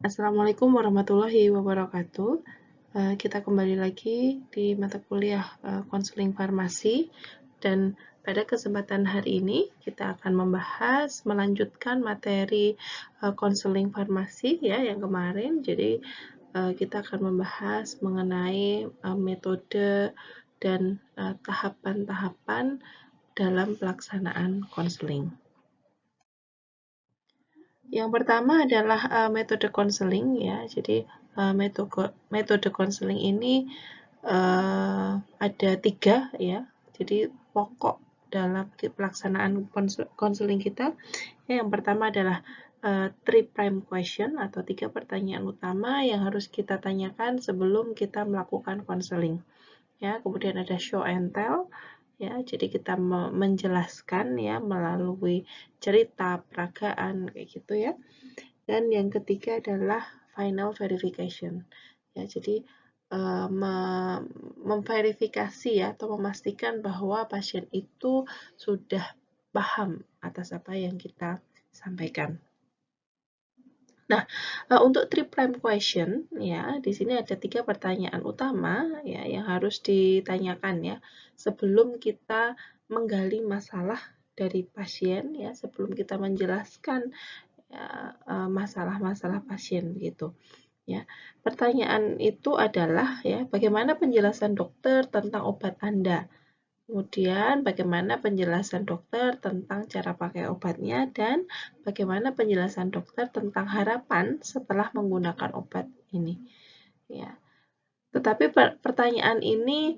Assalamualaikum warahmatullahi wabarakatuh. Kita kembali lagi di mata kuliah konseling farmasi, dan pada kesempatan hari ini kita akan melanjutkan materi konseling farmasi ya yang kemarin. Jadi kita akan membahas mengenai metode dan tahapan-tahapan dalam pelaksanaan konseling. Yang pertama adalah metode konseling ya. Jadi metode konseling ini ada 3 ya. Jadi pokok dalam pelaksanaan konseling kita. Yang pertama adalah 3 prime question atau 3 pertanyaan utama yang harus kita tanyakan sebelum kita melakukan konseling. Ya, kemudian ada show and tell. Ya, jadi kita menjelaskan ya melalui cerita, peragaan kayak gitu ya. Dan yang ketiga adalah final verification. Ya, jadi memverifikasi ya atau memastikan bahwa pasien itu sudah paham atas apa yang kita sampaikan. Nah, untuk 3 prime question ya, di sini ada 3 pertanyaan utama ya yang harus ditanyakan ya sebelum kita menggali masalah dari pasien ya, sebelum kita menjelaskan ya, masalah-masalah pasien begitu. Ya, pertanyaan itu adalah ya, bagaimana penjelasan dokter tentang obat Anda? Kemudian bagaimana penjelasan dokter tentang cara pakai obatnya dan bagaimana penjelasan dokter tentang harapan setelah menggunakan obat ini. Ya. Tetapi pertanyaan ini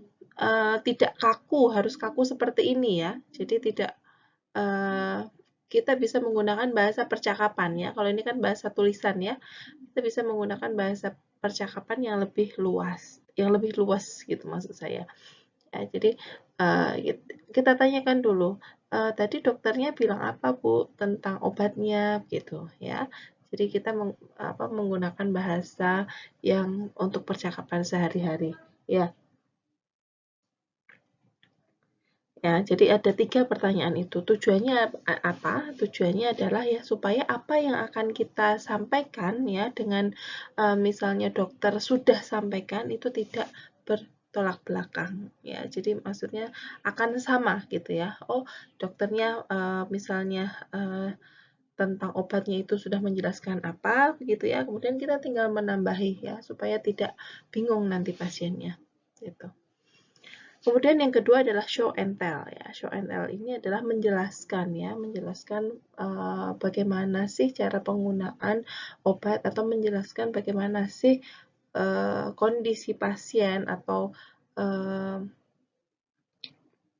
tidak kaku, harus kaku seperti ini ya. Jadi tidak kita bisa menggunakan bahasa percakapan ya. Kalau ini kan bahasa tulisan ya. Kita bisa menggunakan bahasa percakapan yang lebih luas gitu maksud saya. Ya, jadi kita tanyakan dulu, tadi dokternya bilang apa Bu tentang obatnya gitu ya. Jadi kita menggunakan bahasa yang untuk percakapan sehari-hari ya. Ya, jadi ada 3 pertanyaan itu. Tujuannya apa? Tujuannya adalah ya supaya apa yang akan kita sampaikan ya dengan misalnya dokter sudah sampaikan itu tidak bertolak belakang ya. Jadi maksudnya akan sama gitu ya. Oh, dokternya misalnya tentang obatnya itu sudah menjelaskan apa begitu ya. Kemudian kita tinggal menambahi ya supaya tidak bingung nanti pasiennya gitu. Kemudian yang kedua adalah show and tell ya. Show and tell ini adalah menjelaskan ya, menjelaskan bagaimana sih cara penggunaan obat atau menjelaskan bagaimana sih kondisi pasien atau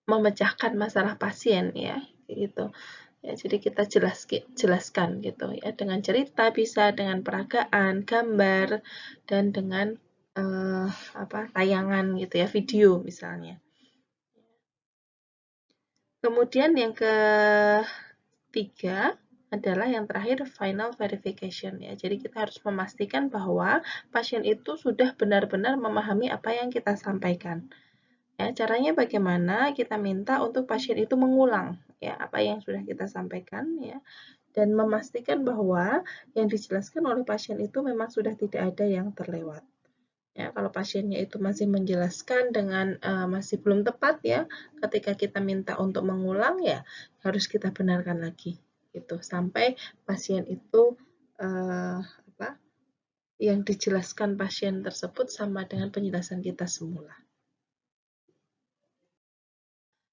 memecahkan masalah pasien ya, gitu. Ya, jadi kita jelaskan gitu ya dengan cerita, bisa dengan peragaan, gambar, dan dengan tayangan gitu ya, video misalnya. Kemudian yang ketiga adalah yang terakhir final verification ya. Jadi kita harus memastikan bahwa pasien itu sudah benar-benar memahami apa yang kita sampaikan. Ya, caranya bagaimana? Kita minta untuk pasien itu mengulang ya apa yang sudah kita sampaikan ya dan memastikan bahwa yang dijelaskan oleh pasien itu memang sudah tidak ada yang terlewat. Ya, kalau pasiennya itu masih menjelaskan dengan masih belum tepat ya, ketika kita minta untuk mengulang ya harus kita benarkan lagi gitu sampai pasien itu yang dijelaskan pasien tersebut sama dengan penjelasan kita semula.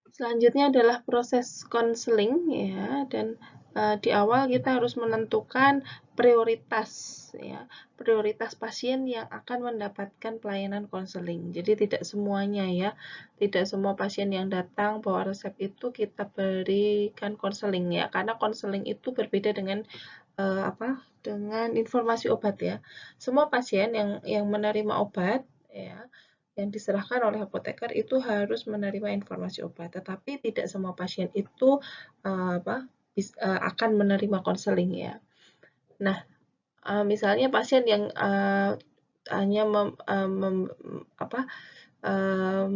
Selanjutnya adalah proses konseling ya, dan di awal kita harus menentukan prioritas ya, prioritas pasien yang akan mendapatkan pelayanan konseling. Jadi tidak semuanya ya, tidak semua pasien yang datang bawa resep itu kita berikan konseling ya, karena konseling itu berbeda dengan dengan informasi obat ya. Semua pasien yang menerima obat ya yang diserahkan oleh apoteker itu harus menerima informasi obat, tetapi tidak semua pasien itu akan menerima konseling ya. Nah, misalnya pasien yang hanya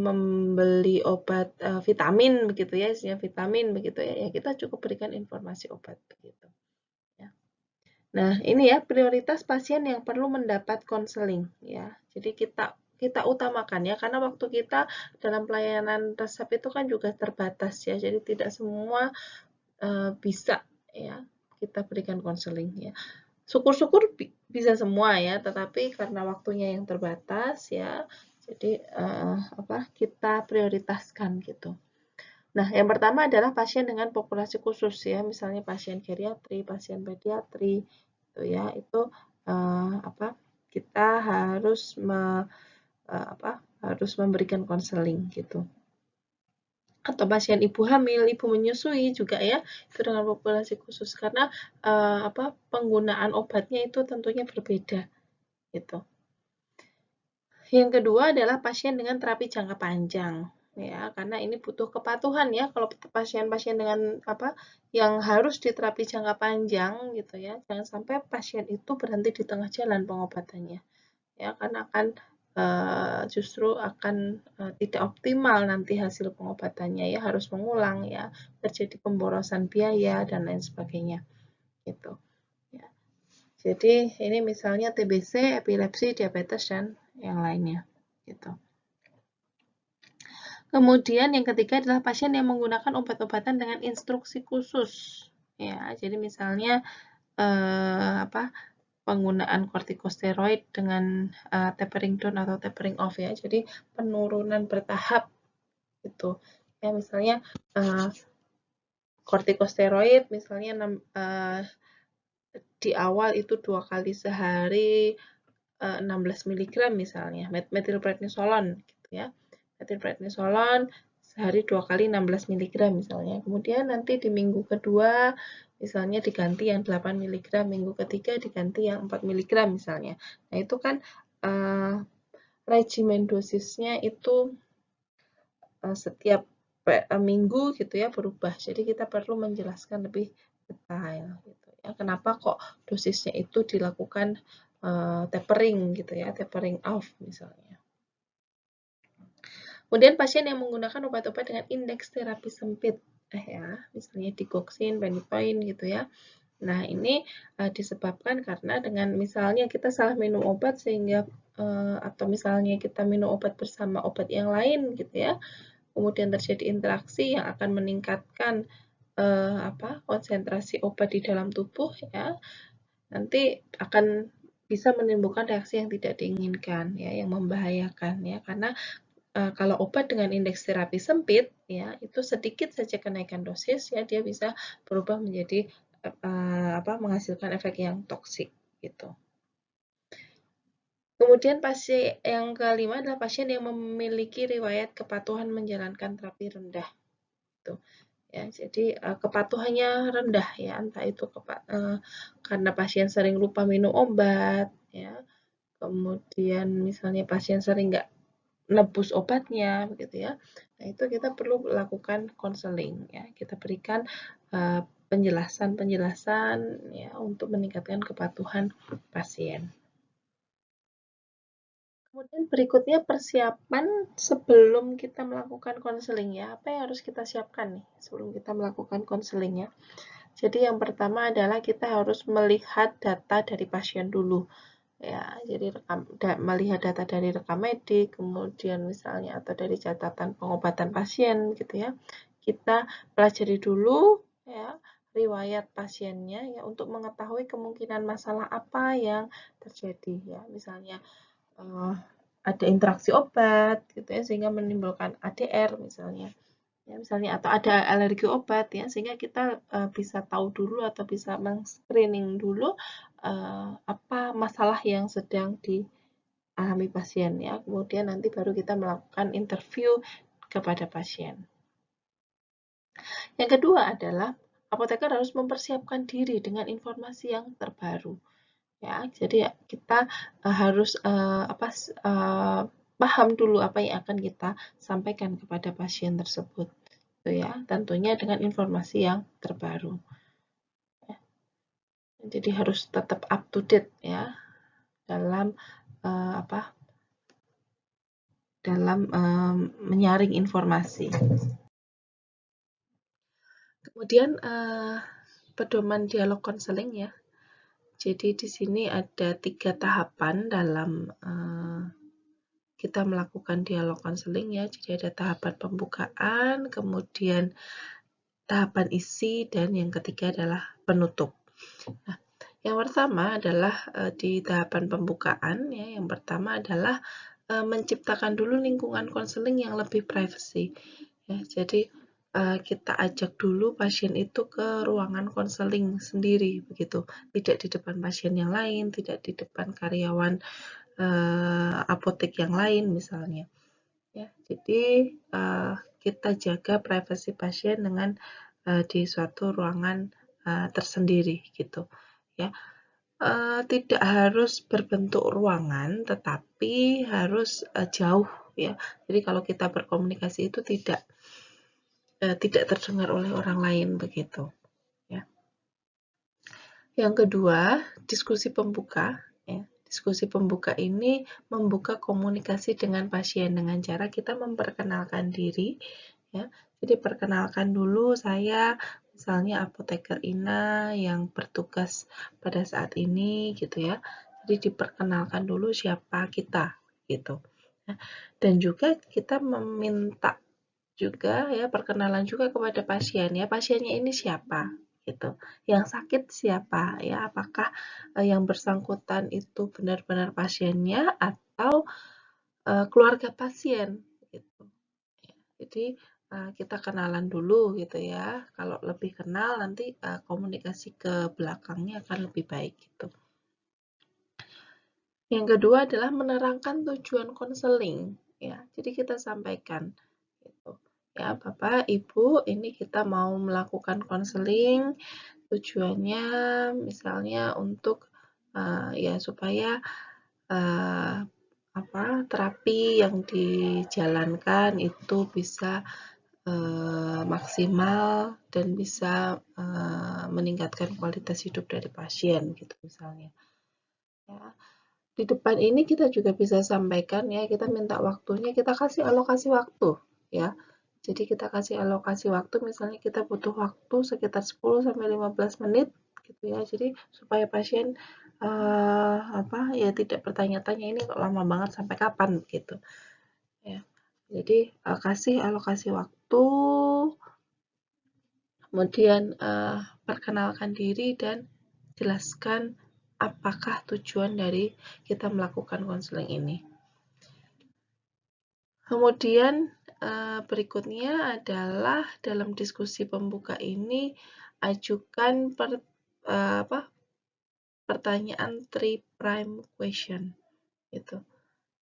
membeli obat vitamin begitu ya, vitamin begitu ya, ya kita cukup berikan informasi obat begitu. Ya. Nah, ini ya prioritas pasien yang perlu mendapat konseling ya. Jadi kita utamakan ya, karena waktu kita dalam pelayanan resep itu kan juga terbatas ya. Jadi tidak semua bisa ya kita berikan konseling ya. Syukur-syukur bisa semua ya, tetapi karena waktunya yang terbatas ya, jadi kita prioritaskan gitu. Nah, yang pertama adalah pasien dengan populasi khusus ya, misalnya pasien geriatri, pasien pediatri, itu ya, itu kita harus memberikan konseling gitu. Atau pasien ibu hamil, ibu menyusui juga ya, itu dengan populasi khusus karena penggunaan obatnya itu tentunya berbeda gitu. Yang kedua adalah pasien dengan terapi jangka panjang ya, karena ini butuh kepatuhan ya kalau pasien-pasien dengan yang harus diterapi jangka panjang gitu ya. Jangan sampai pasien itu berhenti di tengah jalan pengobatannya. Ya, karena akan justru akan tidak optimal nanti hasil pengobatannya ya, harus mengulang ya, terjadi pemborosan biaya dan lain sebagainya gitu ya. Jadi ini misalnya TBC, epilepsi, diabetes dan yang lainnya gitu. Kemudian yang ketiga adalah pasien yang menggunakan obat-obatan dengan instruksi khusus ya. Jadi misalnya penggunaan kortikosteroid dengan tapering down atau tapering off ya. Jadi penurunan bertahap gitu. Ya misalnya kortikosteroid misalnya di awal itu 2 kali sehari 16 mg misalnya, metilprednisolon gitu ya. Metilprednisolon sehari 2 kali 16 mg misalnya. Kemudian nanti di minggu kedua misalnya diganti yang 8 mg, minggu ketiga diganti yang 4 mg misalnya. Nah, itu kan regimen dosisnya itu setiap minggu gitu ya berubah. Jadi kita perlu menjelaskan lebih detail gitu ya. Kenapa kok dosisnya itu dilakukan tapering gitu ya, tapering off misalnya. Kemudian pasien yang menggunakan obat-obat dengan indeks terapi sempit ya, misalnya digoxin, benitoin gitu ya. Nah, ini disebabkan karena dengan misalnya kita salah minum obat sehingga atau misalnya kita minum obat bersama obat yang lain gitu ya. Kemudian terjadi interaksi yang akan meningkatkan konsentrasi obat di dalam tubuh ya. Nanti akan bisa menimbulkan reaksi yang tidak diinginkan ya, yang membahayakan ya, karena kalau obat dengan indeks terapi sempit ya, itu sedikit saja kenaikan dosis ya, dia bisa berubah menjadi menghasilkan efek yang toksik gitu. Kemudian pasien yang kelima adalah pasien yang memiliki riwayat kepatuhan menjalankan terapi rendah. Gitu. Ya, jadi kepatuhannya rendah ya, entah itu karena pasien sering lupa minum obat ya, kemudian misalnya pasien sering nggak nebus obatnya begitu ya. Nah, itu kita perlu lakukan konseling ya. Kita berikan penjelasan-penjelasan ya untuk meningkatkan kepatuhan pasien. Kemudian berikutnya persiapan sebelum kita melakukan konseling ya. Apa yang harus kita siapkan nih sebelum kita melakukan konseling ya? Jadi yang pertama adalah kita harus melihat data dari pasien dulu. Ya, jadi melihat data dari rekam medik, kemudian misalnya atau dari catatan pengobatan pasien gitu ya. Kita pelajari dulu ya riwayat pasiennya ya untuk mengetahui kemungkinan masalah apa yang terjadi ya. Misalnya ada interaksi obat gitu ya sehingga menimbulkan ADR misalnya. Ya, misalnya atau ada alergi obat ya sehingga kita bisa tahu dulu atau bisa men-screening dulu apa masalah yang sedang dialami pasien ya. Kemudian nanti baru kita melakukan interview kepada pasien. Yang kedua adalah apoteker harus mempersiapkan diri dengan informasi yang terbaru. Ya, jadi kita harus paham dulu apa yang akan kita sampaikan kepada pasien tersebut. Gitu ya, tentunya dengan informasi yang terbaru. Ya. Jadi harus tetap up to date ya dalam menyaring informasi. Kemudian pedoman dialog konseling ya. Jadi di sini ada 3 tahapan dalam kita melakukan dialog konseling ya. Jadi ada tahapan pembukaan, kemudian tahapan isi, dan yang ketiga adalah penutup. Nah, yang pertama adalah di tahapan pembukaan ya. Yang pertama adalah menciptakan dulu lingkungan konseling yang lebih privacy. Ya, jadi kita ajak dulu pasien itu ke ruangan konseling sendiri begitu, tidak di depan pasien yang lain, tidak di depan karyawan apotek yang lain misalnya. Ya, jadi kita jaga privasi pasien dengan di suatu ruangan tersendiri gitu. Ya, tidak harus berbentuk ruangan, tetapi harus jauh ya. Jadi kalau kita berkomunikasi itu tidak terdengar oleh orang lain begitu. Ya. Yang kedua, diskusi pembuka. Ya. Diskusi pembuka ini membuka komunikasi dengan pasien dengan cara kita memperkenalkan diri. Ya. Jadi perkenalkan dulu, saya misalnya apoteker Ina yang bertugas pada saat ini gitu ya. Jadi diperkenalkan dulu siapa kita gitu. Ya. Dan juga kita meminta juga ya perkenalan juga kepada pasien ya, pasiennya ini siapa gitu, yang sakit siapa ya, apakah yang bersangkutan itu benar-benar pasiennya atau keluarga pasien gitu. Jadi kita kenalan dulu gitu ya, kalau lebih kenal nanti komunikasi ke belakangnya akan lebih baik gitu. Yang kedua adalah menerangkan tujuan konseling ya, jadi kita sampaikan gitu. Ya, Bapak, Ibu, ini kita mau melakukan konseling, tujuannya misalnya untuk ya supaya terapi yang dijalankan itu bisa maksimal dan bisa meningkatkan kualitas hidup dari pasien gitu misalnya. Ya. Di depan ini kita juga bisa sampaikan ya, kita minta waktunya, kita kasih alokasi waktu ya. Jadi kita kasih alokasi waktu, misalnya kita butuh waktu sekitar 10-15 menit gitu ya. Jadi supaya pasien ya tidak bertanya-tanya ini kok lama banget sampai kapan gitu. Ya. Jadi kasih alokasi waktu, kemudian perkenalkan diri dan jelaskan apakah tujuan dari kita melakukan konseling ini. Kemudian berikutnya adalah dalam diskusi pembuka ini ajukan pertanyaan 3 prime question gitu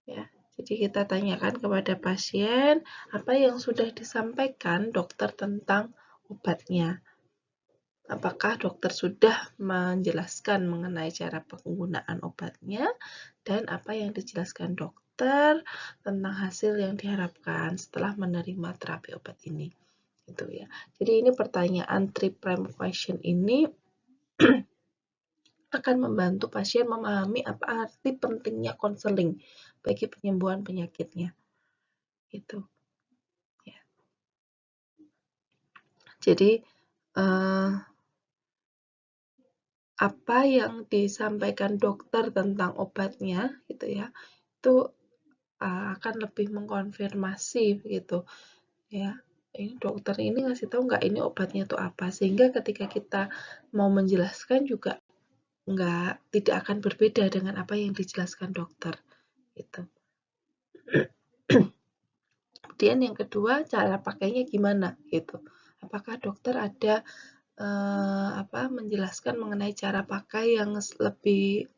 ya. Jadi kita tanyakan kepada pasien apa yang sudah disampaikan dokter tentang obatnya. Apakah dokter sudah menjelaskan mengenai cara penggunaan obatnya dan apa yang dijelaskan dokter tentang hasil yang diharapkan setelah menerima terapi obat ini. Gitu ya. Jadi ini pertanyaan 3 prime question ini akan membantu pasien memahami apa arti pentingnya konseling bagi penyembuhan penyakitnya. Gitu. Ya. Jadi apa yang disampaikan dokter tentang obatnya gitu ya, itu akan lebih mengkonfirmasi begitu ya. Ini dokter ini ngasih tahu nggak ini obatnya itu apa, sehingga ketika kita mau menjelaskan juga tidak akan berbeda dengan apa yang dijelaskan dokter gitu. Kemudian yang kedua, cara pakainya gimana gitu. Apakah dokter ada menjelaskan mengenai cara pakai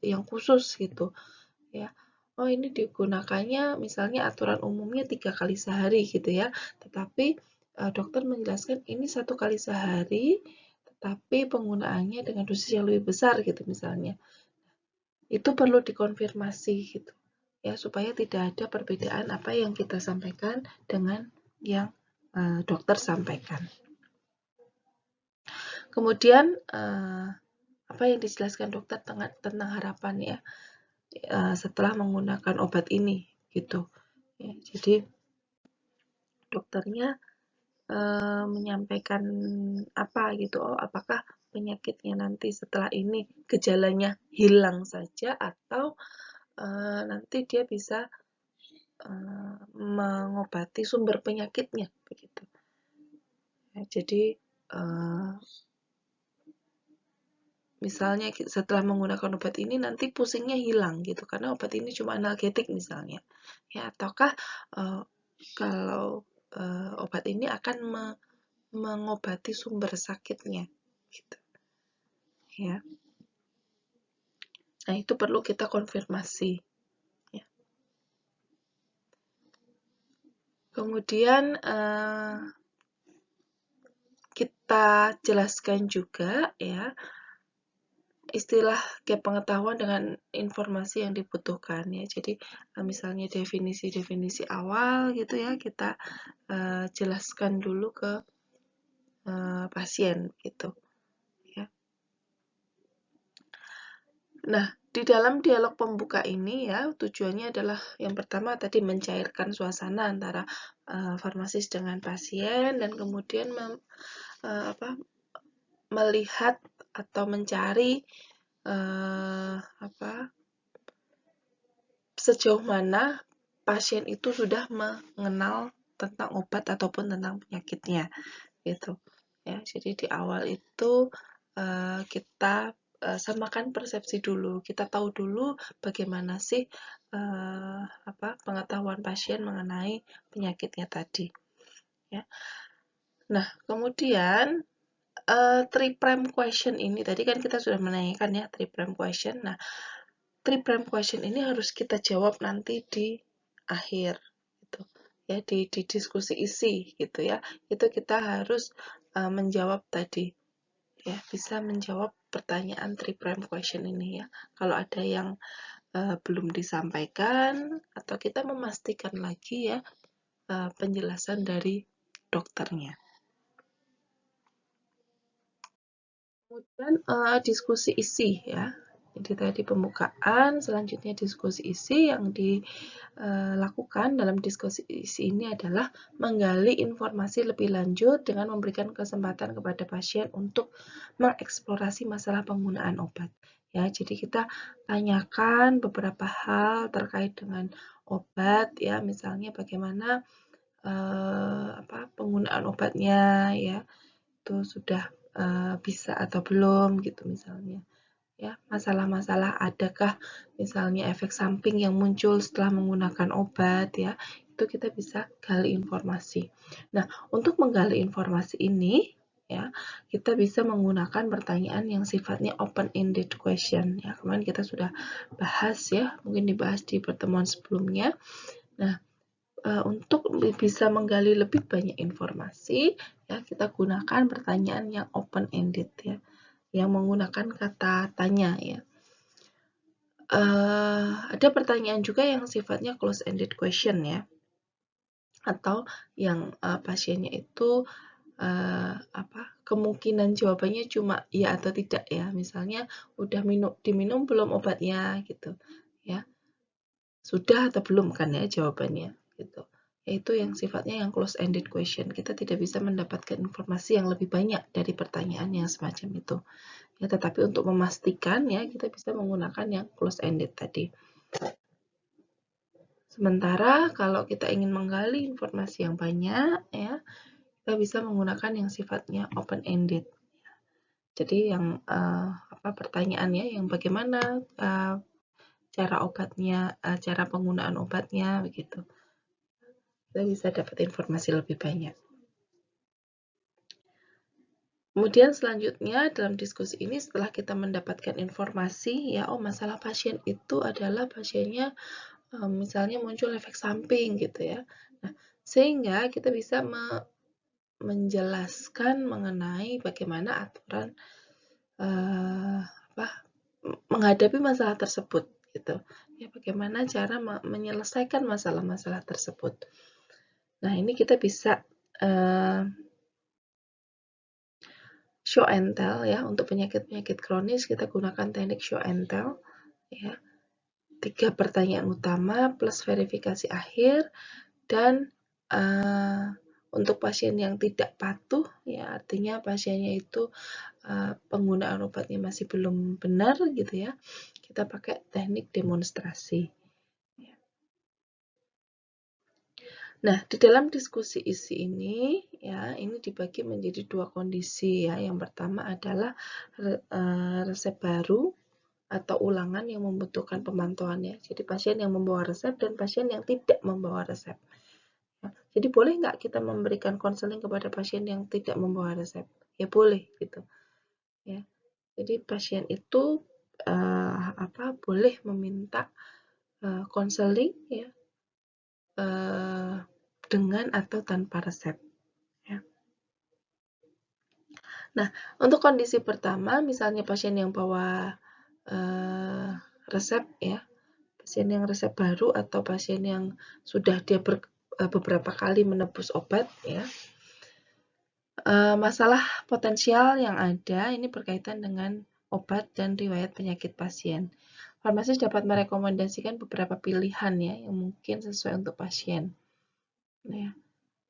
yang khusus gitu ya. Oh, ini digunakannya misalnya aturan umumnya 3 kali sehari gitu ya. Tetapi dokter menjelaskan ini 1 kali sehari, tetapi penggunaannya dengan dosis yang lebih besar gitu misalnya. Itu perlu dikonfirmasi gitu ya, supaya tidak ada perbedaan apa yang kita sampaikan dengan yang dokter sampaikan. Kemudian apa yang dijelaskan dokter tentang harapan ya setelah menggunakan obat ini gitu ya. Jadi dokternya menyampaikan apa gitu, apakah penyakitnya nanti setelah ini gejalanya hilang saja, atau nanti dia bisa mengobati sumber penyakitnya begitu. Ya, jadi misalnya setelah menggunakan obat ini nanti pusingnya hilang gitu karena obat ini cuma analgetik misalnya, ya, ataukah kalau obat ini akan mengobati sumber sakitnya gitu, ya. Nah, itu perlu kita konfirmasi, ya. Kemudian kita jelaskan juga, ya, istilah gap pengetahuan dengan informasi yang dibutuhkan, ya. Jadi misalnya definisi-definisi awal gitu, ya, kita jelaskan dulu ke pasien gitu, ya. Nah, di dalam dialog pembuka ini, ya, tujuannya adalah yang pertama tadi mencairkan suasana antara farmasis dengan pasien, dan kemudian melihat atau mencari sejauh mana pasien itu sudah mengenal tentang obat ataupun tentang penyakitnya gitu, ya. Jadi di awal itu kita samakan persepsi dulu, kita tahu dulu bagaimana sih pengetahuan pasien mengenai penyakitnya tadi, ya. Nah, kemudian 3' question ini tadi kan kita sudah menanyakan, ya, 3' question. Nah, 3' question ini harus kita jawab nanti di akhir gitu, ya, di diskusi isi gitu, ya. Itu kita harus menjawab tadi, ya, bisa menjawab pertanyaan 3' question ini, ya. Kalau ada yang belum disampaikan atau kita memastikan lagi, ya, penjelasan dari dokternya. Kemudian diskusi isi, ya. Jadi tadi pembukaan, selanjutnya diskusi isi. Yang dilakukan dalam diskusi isi ini adalah menggali informasi lebih lanjut dengan memberikan kesempatan kepada pasien untuk mengeksplorasi masalah penggunaan obat, ya. Jadi kita tanyakan beberapa hal terkait dengan obat, ya, misalnya bagaimana penggunaan obatnya, ya, itu sudah bisa atau belum gitu misalnya, ya. Masalah-masalah adakah misalnya efek samping yang muncul setelah menggunakan obat, ya, itu kita bisa gali informasi. Nah, untuk menggali informasi ini, ya, kita bisa menggunakan pertanyaan yang sifatnya open-ended question, ya. Kemarin kita sudah bahas, ya, mungkin dibahas di pertemuan sebelumnya. Nah, untuk bisa menggali lebih banyak informasi, ya, kita gunakan pertanyaan yang open-ended, ya, yang menggunakan kata tanya, ya. Ada pertanyaan juga yang sifatnya close-ended question, ya, atau yang pasiennya itu kemungkinan jawabannya cuma ya atau tidak, ya. Misalnya udah diminum belum obatnya gitu, ya. Sudah atau belum kan, ya, jawabannya gitu. Yaitu yang sifatnya yang close-ended question. Kita tidak bisa mendapatkan informasi yang lebih banyak dari pertanyaan yang semacam itu, ya. Tetapi untuk memastikan, ya, kita bisa menggunakan yang close-ended tadi. Sementara kalau kita ingin menggali informasi yang banyak, ya, kita bisa menggunakan yang sifatnya open-ended. Jadi yang pertanyaannya yang bagaimana cara obatnya, cara penggunaan obatnya begitu. Kita bisa dapat informasi lebih banyak. Kemudian selanjutnya dalam diskusi ini setelah kita mendapatkan informasi, ya, oh, masalah pasien itu adalah pasiennya misalnya muncul efek samping gitu, ya. Nah, sehingga kita bisa menjelaskan mengenai bagaimana aturan menghadapi masalah tersebut gitu, ya, bagaimana cara menyelesaikan masalah-masalah tersebut. Nah, ini kita bisa show and tell, ya. Untuk penyakit-penyakit kronis kita gunakan teknik show and tell, ya. 3 pertanyaan utama plus verifikasi akhir dan Untuk pasien yang tidak patuh, ya artinya pasiennya itu penggunaan obatnya masih belum benar gitu ya, kita pakai teknik demonstrasi. Nah, di dalam diskusi isi ini, ya, ini dibagi menjadi dua kondisi ya. Yang pertama adalah resep baru atau ulangan yang membutuhkan pemantauannya. Jadi pasien yang membawa resep dan pasien yang tidak membawa resep. Ya, jadi boleh nggak kita memberikan konseling kepada pasien yang tidak membawa resep? Ya boleh gitu. Ya, jadi pasien itu boleh meminta konseling ya dengan atau tanpa resep. Ya. Nah, untuk kondisi pertama, misalnya pasien yang bawa resep ya, pasien yang resep baru atau pasien yang sudah dia beberapa kali menebus obat ya. Masalah potensial yang ada ini berkaitan dengan obat dan riwayat penyakit pasien. Farmasis dapat merekomendasikan beberapa pilihan ya yang mungkin sesuai untuk pasien. Ya.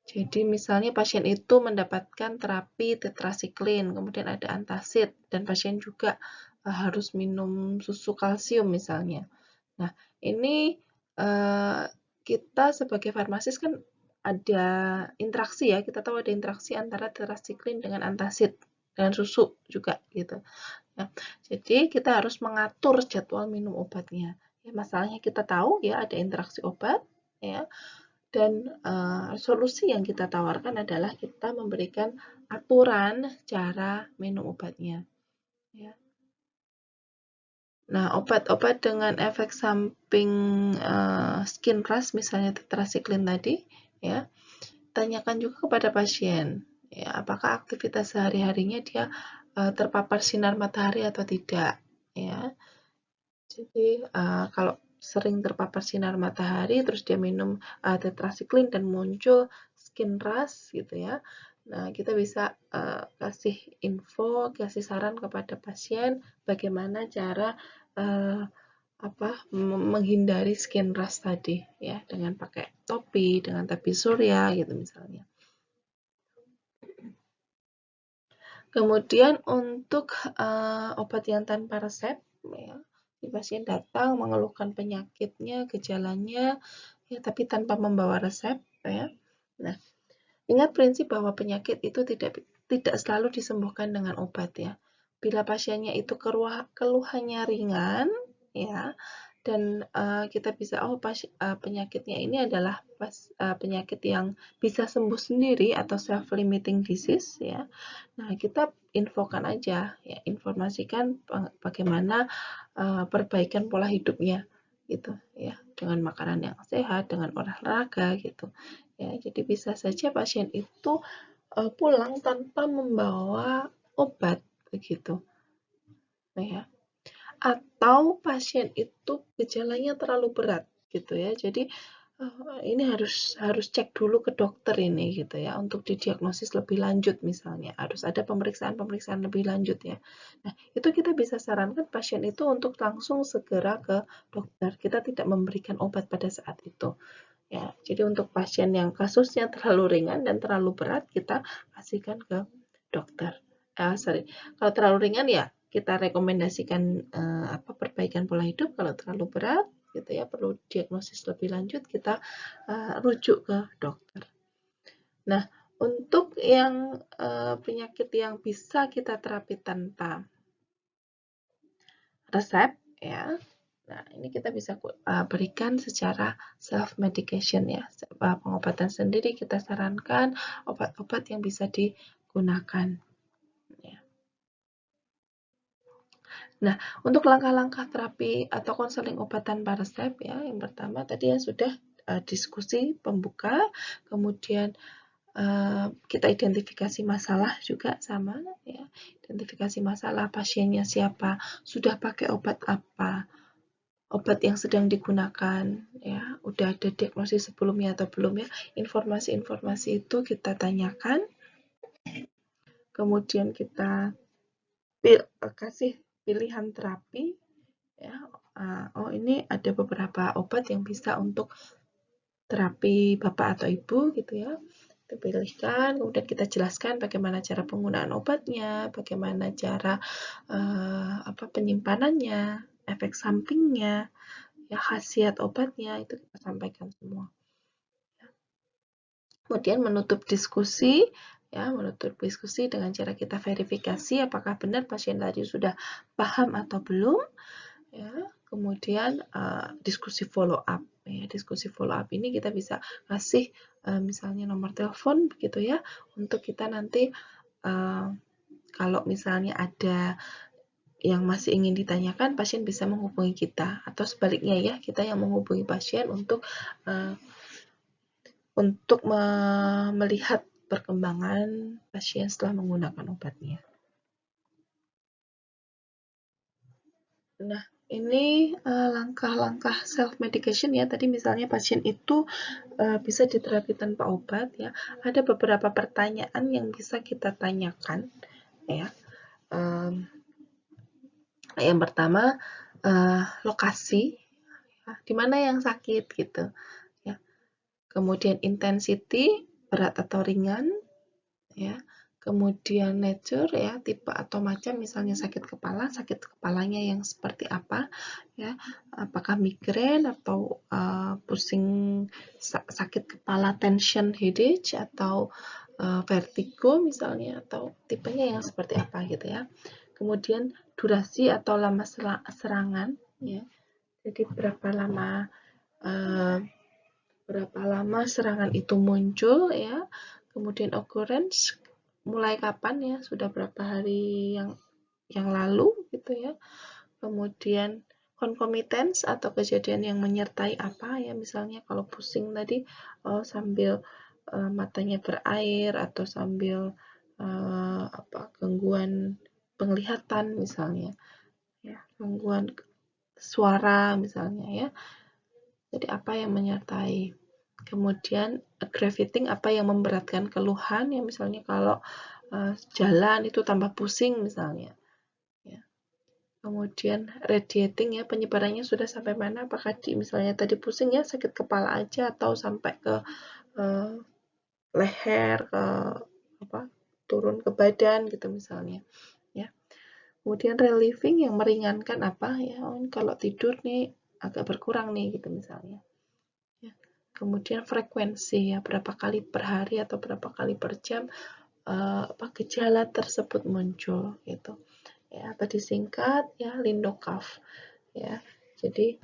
Jadi misalnya pasien itu mendapatkan terapi tetrasiklin, kemudian ada antacid, dan pasien juga harus minum susu kalsium misalnya. Nah, ini kita sebagai farmasis kan ada interaksi ya, kita tahu ada interaksi antara tetrasiklin dengan antacid, dengan susu juga gitu. Nah, jadi kita harus mengatur jadwal minum obatnya. Ya, masalahnya kita tahu ya ada interaksi obat ya. Dan solusi yang kita tawarkan adalah kita memberikan aturan cara minum obatnya. Ya. Nah, obat-obat dengan efek samping skin rash, misalnya tetrasiklin tadi, ya, tanyakan juga kepada pasien, ya, apakah aktivitas sehari-harinya dia terpapar sinar matahari atau tidak. Ya. Jadi kalau sering terpapar sinar matahari, terus dia minum tetrasiklin dan muncul skin rash gitu ya. Nah, kita bisa kasih info, kasih saran kepada pasien bagaimana cara menghindari skin rash tadi ya dengan pakai topi, dengan topi surya gitu misalnya. Kemudian untuk obat yang tanpa resep ya, pasien datang mengeluhkan penyakitnya, gejalanya ya tapi tanpa membawa resep ya. Nah, ingat prinsip bahwa penyakit itu tidak selalu disembuhkan dengan obat ya. Bila pasiennya itu keluhannya ringan ya dan kita bisa penyakitnya ini adalah penyakit yang bisa sembuh sendiri atau self limiting disease ya. Nah, kita infokan aja ya, informasikan bagaimana perbaikan pola hidupnya gitu ya, dengan makanan yang sehat, dengan olahraga gitu. Ya, jadi bisa saja pasien itu pulang tanpa membawa obat begitu. Nah, ya. Atau pasien itu gejalanya terlalu berat gitu ya. Jadi ini harus cek dulu ke dokter ini gitu ya untuk didiagnosis lebih lanjut misalnya. Harus ada pemeriksaan-pemeriksaan lebih lanjut ya. Nah, itu kita bisa sarankan pasien itu untuk langsung segera ke dokter. Kita tidak memberikan obat pada saat itu. Ya, jadi untuk pasien yang kasusnya terlalu ringan dan terlalu berat, kita kasihkan ke dokter. Kalau terlalu ringan ya kita rekomendasikan perbaikan pola hidup. Kalau terlalu berat, gitu ya, perlu diagnosis lebih lanjut, kita rujuk ke dokter. Nah, untuk yang penyakit yang bisa kita terapi tanpa resep, ya. Nah, ini kita bisa berikan secara self medication ya. Pengobatan sendiri kita sarankan obat-obat yang bisa digunakan. Ya. Nah, untuk langkah-langkah terapi atau konseling obat tanpa resep ya, yang pertama tadi ya sudah diskusi pembuka, kemudian kita identifikasi masalah juga sama ya. Identifikasi masalah pasiennya siapa, sudah pakai obat apa, obat yang sedang digunakan ya, udah ada diagnosis sebelumnya atau belum ya. Informasi-informasi itu kita tanyakan, kemudian kita kasih pilihan terapi ya. Oh, ini ada beberapa obat yang bisa untuk terapi bapak atau ibu gitu ya. Dipilihkan, kemudian kita jelaskan bagaimana cara penggunaan obatnya, bagaimana cara penyimpanannya, efek sampingnya, ya khasiat obatnya, itu kita sampaikan semua. Kemudian menutup diskusi dengan cara kita verifikasi apakah benar pasien tadi sudah paham atau belum, ya. Kemudian diskusi follow up, ya. Diskusi follow up ini kita bisa kasih misalnya nomor telepon begitu ya, untuk kita nanti kalau misalnya ada yang masih ingin ditanyakan, pasien bisa menghubungi kita, atau sebaliknya ya, kita yang menghubungi pasien untuk melihat perkembangan pasien setelah menggunakan obatnya. Nah, ini langkah-langkah self-medication ya. Tadi misalnya pasien itu bisa diterapi tanpa obat ya. Ada beberapa pertanyaan yang bisa kita tanyakan ya. Yang pertama, lokasi, ya, di mana yang sakit gitu. Kemudian intensity, berat atau ringan, ya. Kemudian nature, ya, tipe atau macam, misalnya sakit kepalanya yang seperti apa, ya, apakah migrain atau pusing sakit kepala, tension headache atau vertigo misalnya, atau tipenya yang seperti apa gitu ya. Kemudian durasi atau lama serangan, ya. Jadi berapa lama serangan itu muncul ya, kemudian occurrence mulai kapan ya, sudah berapa hari yang lalu gitu ya, kemudian concomitants atau kejadian yang menyertai apa ya, misalnya kalau pusing tadi sambil matanya berair atau sambil gangguan penglihatan misalnya ya, gangguan suara misalnya ya. Jadi apa yang menyertai. Kemudian aggravating, apa yang memberatkan keluhan ya, misalnya kalau jalan itu tambah pusing misalnya. Ya. Kemudian radiating ya, penyebarannya sudah sampai mana, apakah misalnya tadi pusing ya sakit kepala aja atau sampai ke leher, ke turun ke badan gitu misalnya. Ya. Kemudian relieving yang meringankan apa ya, kalau tidur nih agak berkurang nih gitu misalnya. Kemudian frekuensi ya, berapa kali per hari atau berapa kali per jam gejala tersebut muncul gitu ya, atau disingkat ya Lindocov ya. Jadi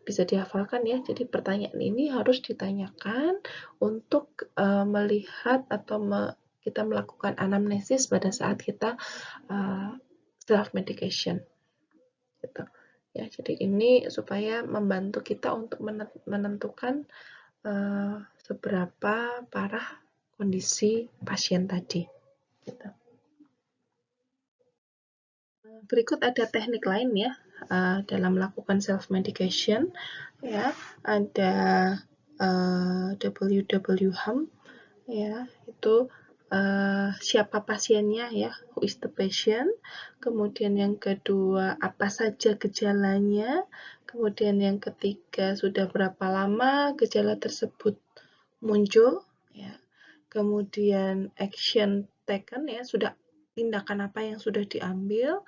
bisa dihafalkan ya. Jadi pertanyaan ini harus ditanyakan untuk melihat atau kita melakukan anamnesis pada saat kita self medication gitu ya. Jadi ini supaya membantu kita untuk menentukan seberapa parah kondisi pasien tadi. Gitu. Berikut ada teknik lain ya dalam melakukan self medication ya. Ada WWHAM ya, itu siapa pasiennya ya, who is the patient. Kemudian yang kedua, apa saja gejalanya. Kemudian yang ketiga, sudah berapa lama gejala tersebut muncul ya. Kemudian action taken ya, sudah tindakan apa yang sudah diambil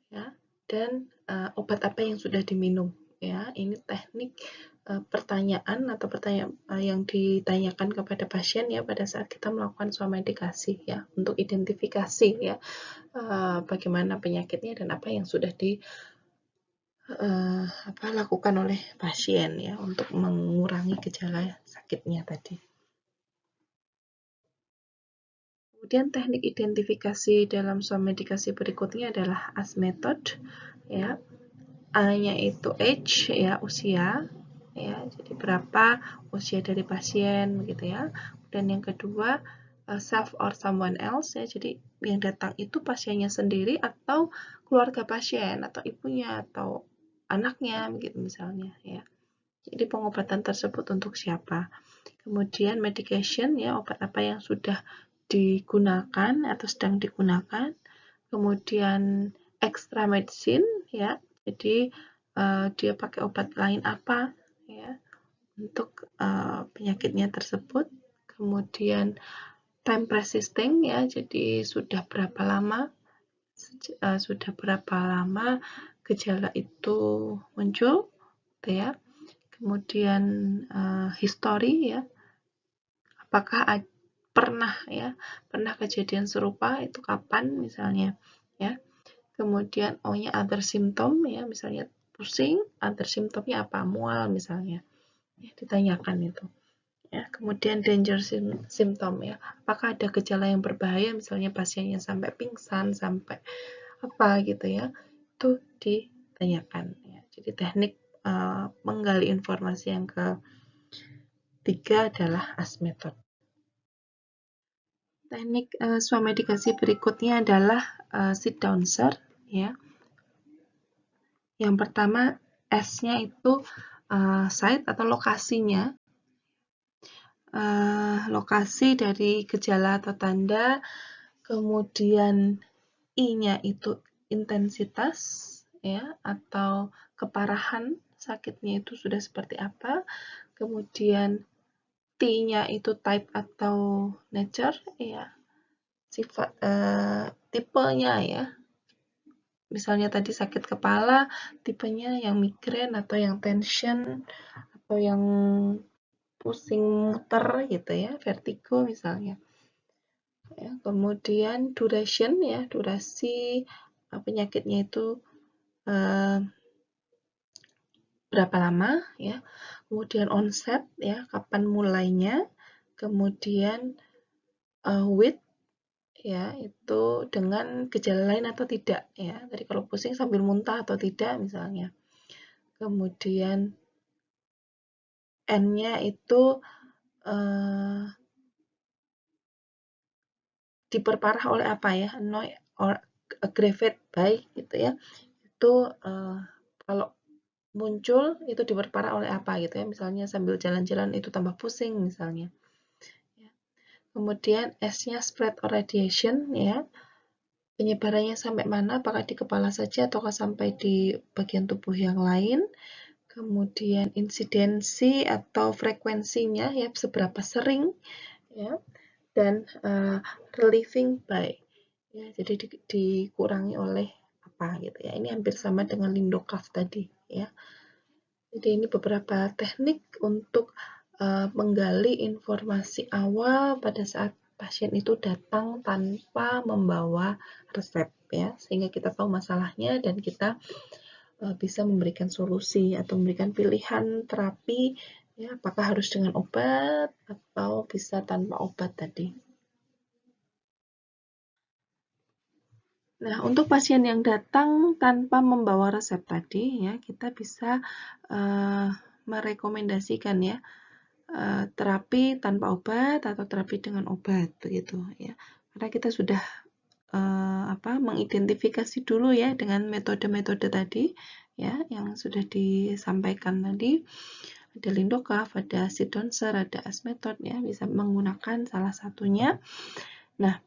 ya, dan obat apa yang sudah diminum ya. Ini teknik pertanyaan atau pertanyaan yang ditanyakan kepada pasien ya pada saat kita melakukan swamedikasi ya, untuk identifikasi ya bagaimana penyakitnya dan apa yang sudah lakukan oleh pasien ya untuk mengurangi gejala sakitnya tadi. Kemudian teknik identifikasi dalam swamedikasi berikutnya adalah AS method ya. A-nya itu age ya, usia ya. Jadi berapa usia dari pasien gitu ya. Dan yang kedua self or someone else ya. Jadi yang datang itu pasiennya sendiri atau keluarga pasien atau ibunya atau anaknya begitu misalnya ya. Jadi pengobatan tersebut untuk siapa? Kemudian medication ya, obat apa yang sudah digunakan atau sedang digunakan. Kemudian extra medicine ya, jadi dia pakai obat lain apa ya untuk penyakitnya tersebut. kemudian time persisting ya, jadi sudah berapa lama gejala itu muncul, gitu ya. Kemudian history ya, apakah pernah kejadian serupa, itu kapan misalnya ya. Kemudian O-nya other symptom ya, misalnya pusing, other symptomnya apa, mual misalnya ya, ditanyakan itu ya. Kemudian danger symptom ya, apakah ada gejala yang berbahaya, misalnya pasiennya sampai pingsan, sampai apa gitu ya, itu ditanyakan ya. Jadi teknik menggali informasi yang ketiga adalah AS method. Teknik swamedikasi berikutnya adalah sit down search ya. Yang pertama S-nya itu site atau lokasinya, lokasi dari gejala atau tanda, kemudian I-nya itu intensitas ya, atau keparahan sakitnya itu sudah seperti apa, kemudian T-nya itu type atau nature ya, sifat tipenya ya. Misalnya tadi sakit kepala, tipenya yang migrain atau yang tension atau yang pusing muter gitu ya, vertigo misalnya. Ya, kemudian duration ya, durasi penyakitnya itu berapa lama ya. Kemudian onset ya, kapan mulainya. Kemudian with ya, itu dengan gejala lain atau tidak ya. Tadi kalau pusing sambil muntah atau tidak misalnya. Kemudian N-nya itu diperparah oleh apa ya, annoy or aggravate by gitu ya. Itu kalau muncul itu diperparah oleh apa gitu ya, misalnya sambil jalan-jalan itu tambah pusing misalnya. Kemudian S-nya spread or radiation ya, penyebarannya sampai mana, apakah di kepala saja ataukah sampai di bagian tubuh yang lain. Kemudian insidensi atau frekuensinya ya, seberapa sering ya, dan relieving by ya, jadi dikurangi oleh apa gitu ya. Ini hampir sama dengan Lindocaf tadi ya. Jadi ini beberapa teknik untuk menggali informasi awal pada saat pasien itu datang tanpa membawa resep ya, sehingga kita tahu masalahnya dan kita bisa memberikan solusi atau memberikan pilihan terapi ya, apakah harus dengan obat atau bisa tanpa obat tadi. Nah, untuk pasien yang datang tanpa membawa resep tadi ya, kita bisa merekomendasikan ya terapi tanpa obat atau terapi dengan obat begitu ya. Karena kita sudah mengidentifikasi dulu ya dengan metode-metode tadi ya yang sudah disampaikan tadi. Ada Lindocaf, ada Sidonser, ada AS method ya, bisa menggunakan salah satunya. Nah,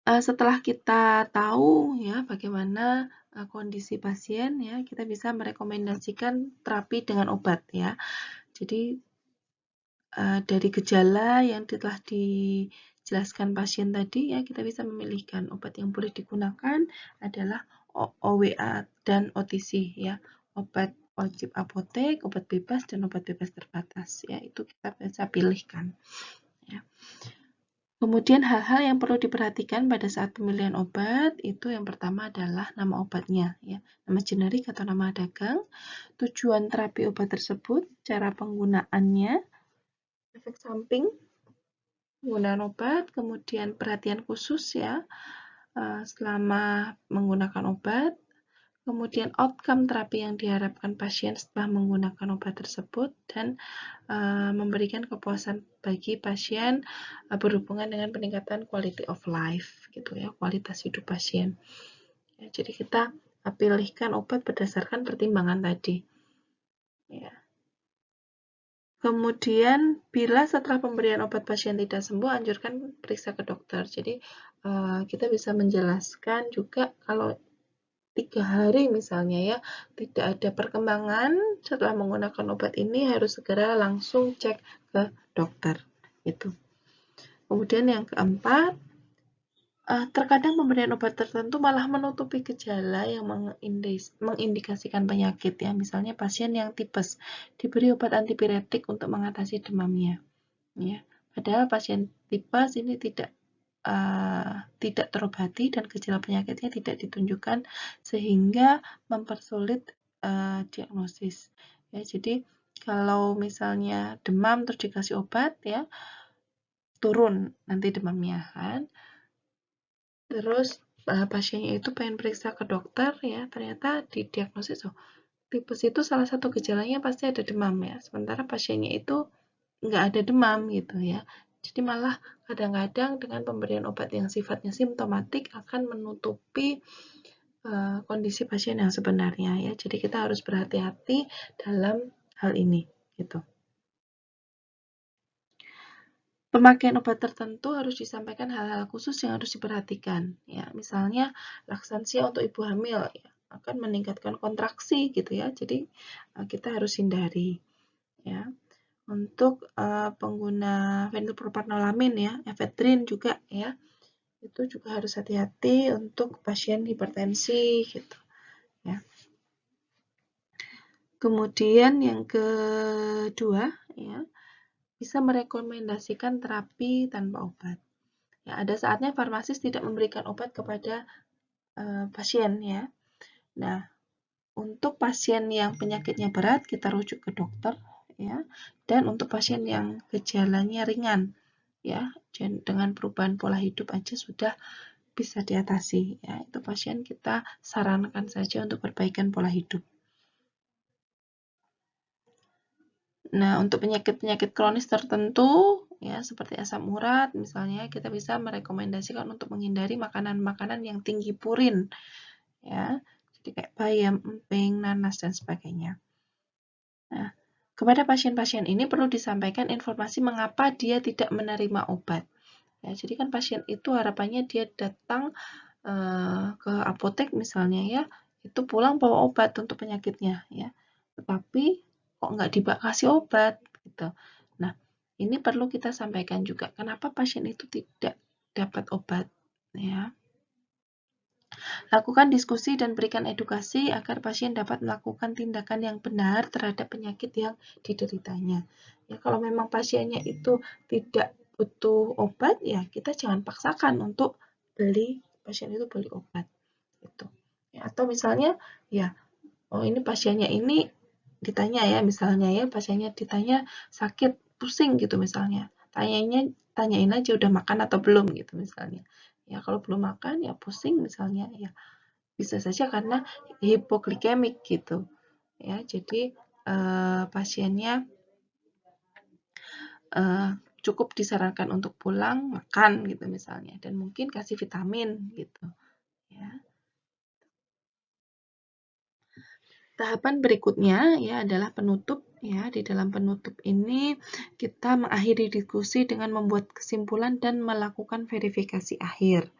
setelah kita tahu ya bagaimana kondisi pasien ya, kita bisa merekomendasikan terapi dengan obat ya. Jadi dari gejala yang telah dijelaskan pasien tadi ya, kita bisa memilihkan obat yang boleh digunakan adalah OWA dan OTC ya, obat wajib apotek, obat bebas dan obat bebas terbatas ya, itu kita bisa pilihkan ya. Kemudian hal-hal yang perlu diperhatikan pada saat pemilihan obat itu yang pertama adalah nama obatnya ya, nama generik atau nama dagang, tujuan terapi obat tersebut, cara penggunaannya, efek samping penggunaan obat, kemudian perhatian khusus ya selama menggunakan obat, kemudian outcome terapi yang diharapkan pasien setelah menggunakan obat tersebut, dan memberikan kepuasan bagi pasien berhubungan dengan peningkatan quality of life gitu ya, kualitas hidup pasien ya, jadi kita pilihkan obat berdasarkan pertimbangan tadi ya. Kemudian bila setelah pemberian obat pasien tidak sembuh, anjurkan periksa ke dokter. Jadi kita bisa menjelaskan juga kalau 3 hari misalnya ya, tidak ada perkembangan setelah menggunakan obat ini, harus segera langsung cek ke dokter. Itu. Kemudian yang keempat, terkadang pemberian obat tertentu malah menutupi gejala yang mengindikasikan penyakit ya. Misalnya pasien yang tipes diberi obat antipiretik untuk mengatasi demamnya. Ya. Padahal pasien tipes ini tidak terobati dan gejala penyakitnya tidak ditunjukkan sehingga mempersulit diagnosis. Ya, jadi kalau misalnya demam terus dikasih obat ya, turun nanti demamnya kan. Terus pasiennya itu pengen periksa ke dokter ya, ternyata didiagnosis tipes itu salah satu gejalanya pasti ada demam ya. Sementara pasiennya itu nggak ada demam gitu ya. Jadi malah kadang-kadang dengan pemberian obat yang sifatnya simptomatik akan menutupi kondisi pasien yang sebenarnya ya. Jadi kita harus berhati-hati dalam hal ini gitu. Pemakaian obat tertentu harus disampaikan hal-hal khusus yang harus diperhatikan ya. Misalnya laksansia untuk ibu hamil ya, akan meningkatkan kontraksi gitu ya. Jadi kita harus hindari ya. Untuk pengguna fenilpropanolamin ya, efedrin juga ya, itu juga harus hati-hati untuk pasien hipertensi gitu ya. Kemudian yang kedua ya, bisa merekomendasikan terapi tanpa obat. Ya, ada saatnya farmasis tidak memberikan obat kepada pasien ya. Nah, untuk pasien yang penyakitnya berat kita rujuk ke dokter ya. Dan untuk pasien yang gejalanya ringan ya, dengan perubahan pola hidup aja sudah bisa diatasi ya. Itu pasien kita sarankan saja untuk perbaikan pola hidup. Nah, untuk penyakit-penyakit kronis tertentu ya seperti asam urat misalnya, kita bisa merekomendasikan untuk menghindari makanan-makanan yang tinggi purin ya. Jadi kayak bayam, emping, nanas dan sebagainya. Nah, kepada pasien-pasien ini perlu disampaikan informasi mengapa dia tidak menerima obat. Ya, jadi kan pasien itu harapannya dia datang ke apotek misalnya ya, itu pulang bawa obat untuk penyakitnya ya. Tetapi kok nggak dikasih obat gitu. Nah, ini perlu kita sampaikan juga kenapa pasien itu tidak dapat obat ya. Lakukan diskusi dan berikan edukasi agar pasien dapat melakukan tindakan yang benar terhadap penyakit yang dideritanya. Ya, kalau memang pasiennya itu tidak butuh obat, ya kita jangan paksakan untuk pasien itu beli obat. Gitu. Ya, atau misalnya, ya, oh ini pasiennya ini ditanya ya, misalnya ya, pasiennya ditanya sakit, pusing gitu misalnya. Tanyain aja udah makan atau belum gitu misalnya. Ya kalau belum makan ya pusing misalnya ya. Bisa saja karena hipoglikemik gitu. Ya, jadi pasiennya cukup disarankan untuk pulang makan gitu misalnya dan mungkin kasih vitamin gitu ya. Tahapan berikutnya ya adalah penutup ya. Di dalam penutup ini kita mengakhiri diskusi dengan membuat kesimpulan dan melakukan verifikasi akhir.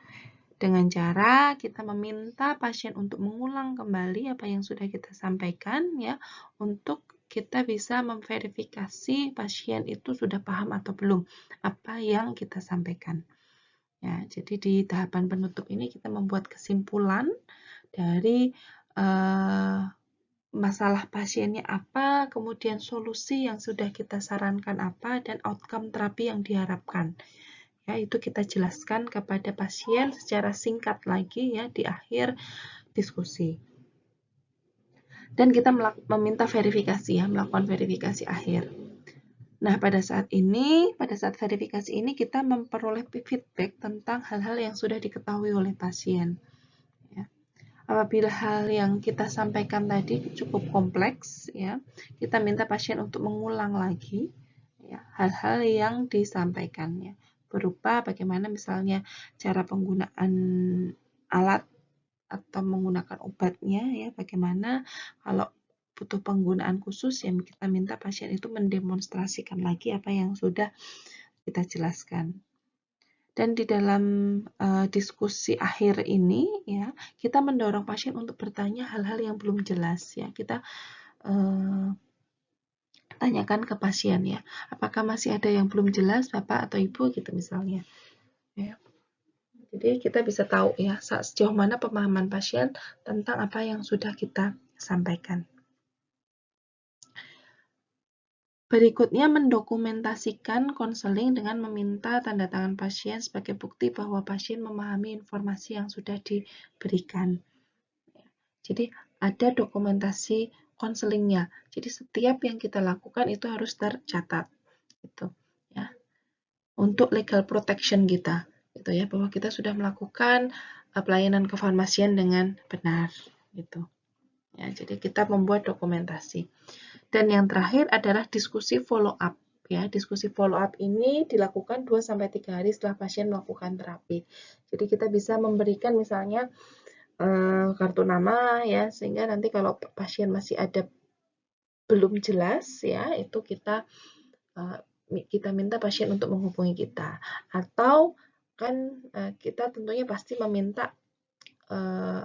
Dengan cara kita meminta pasien untuk mengulang kembali apa yang sudah kita sampaikan ya, untuk kita bisa memverifikasi pasien itu sudah paham atau belum apa yang kita sampaikan. Ya, jadi di tahapan penutup ini kita membuat kesimpulan dari masalah pasiennya apa, kemudian solusi yang sudah kita sarankan apa, dan outcome terapi yang diharapkan. Ya, itu kita jelaskan kepada pasien secara singkat lagi ya di akhir diskusi. Dan kita meminta verifikasi ya, melakukan verifikasi akhir. Nah, pada saat verifikasi ini kita memperoleh feedback tentang hal-hal yang sudah diketahui oleh pasien. Ya. Apabila hal yang kita sampaikan tadi cukup kompleks, ya, kita minta pasien untuk mengulang lagi ya, hal-hal yang disampaikannya. Berupa bagaimana misalnya cara penggunaan alat atau menggunakan obatnya, ya, bagaimana kalau butuh penggunaan khusus yang kita minta pasien itu mendemonstrasikan lagi apa yang sudah kita jelaskan. Dan di dalam diskusi akhir ini ya, kita mendorong pasien untuk bertanya hal-hal yang belum jelas ya. Kita tanyakan ke pasien ya, apakah masih ada yang belum jelas Bapak atau Ibu gitu misalnya. Ya. Jadi kita bisa tahu ya sejauh mana pemahaman pasien tentang apa yang sudah kita sampaikan. Berikutnya, mendokumentasikan konseling dengan meminta tanda tangan pasien sebagai bukti bahwa pasien memahami informasi yang sudah diberikan. Jadi ada dokumentasi konselingnya. Jadi setiap yang kita lakukan itu harus tercatat, gitu ya. Untuk legal protection kita, gitu ya, bahwa kita sudah melakukan pelayanan kefarmasian dengan benar, gitu. Ya, jadi kita membuat dokumentasi. Dan yang terakhir adalah diskusi follow up. Ya, diskusi follow up ini dilakukan 2-3 hari setelah pasien melakukan terapi. Jadi kita bisa memberikan misalnya kartu nama ya, sehingga nanti kalau pasien masih ada belum jelas ya, itu kita minta pasien untuk menghubungi kita. Atau kan kita tentunya pasti meminta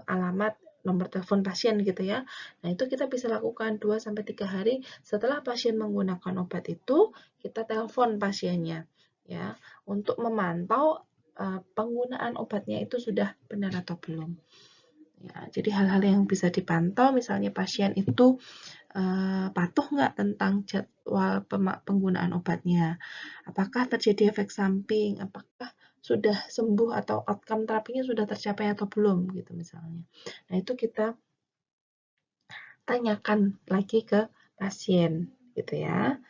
alamat nomor telepon pasien gitu ya. Nah, itu kita bisa lakukan 2-3 hari setelah pasien menggunakan obat itu, kita telepon pasiennya ya untuk memantau penggunaan obatnya itu sudah benar atau belum. Ya, jadi hal-hal yang bisa dipantau, misalnya pasien itu patuh nggak tentang jadwal penggunaan obatnya, apakah terjadi efek samping, apakah sudah sembuh atau outcome terapinya sudah tercapai atau belum gitu misalnya. Nah, itu kita tanyakan lagi ke pasien gitu ya.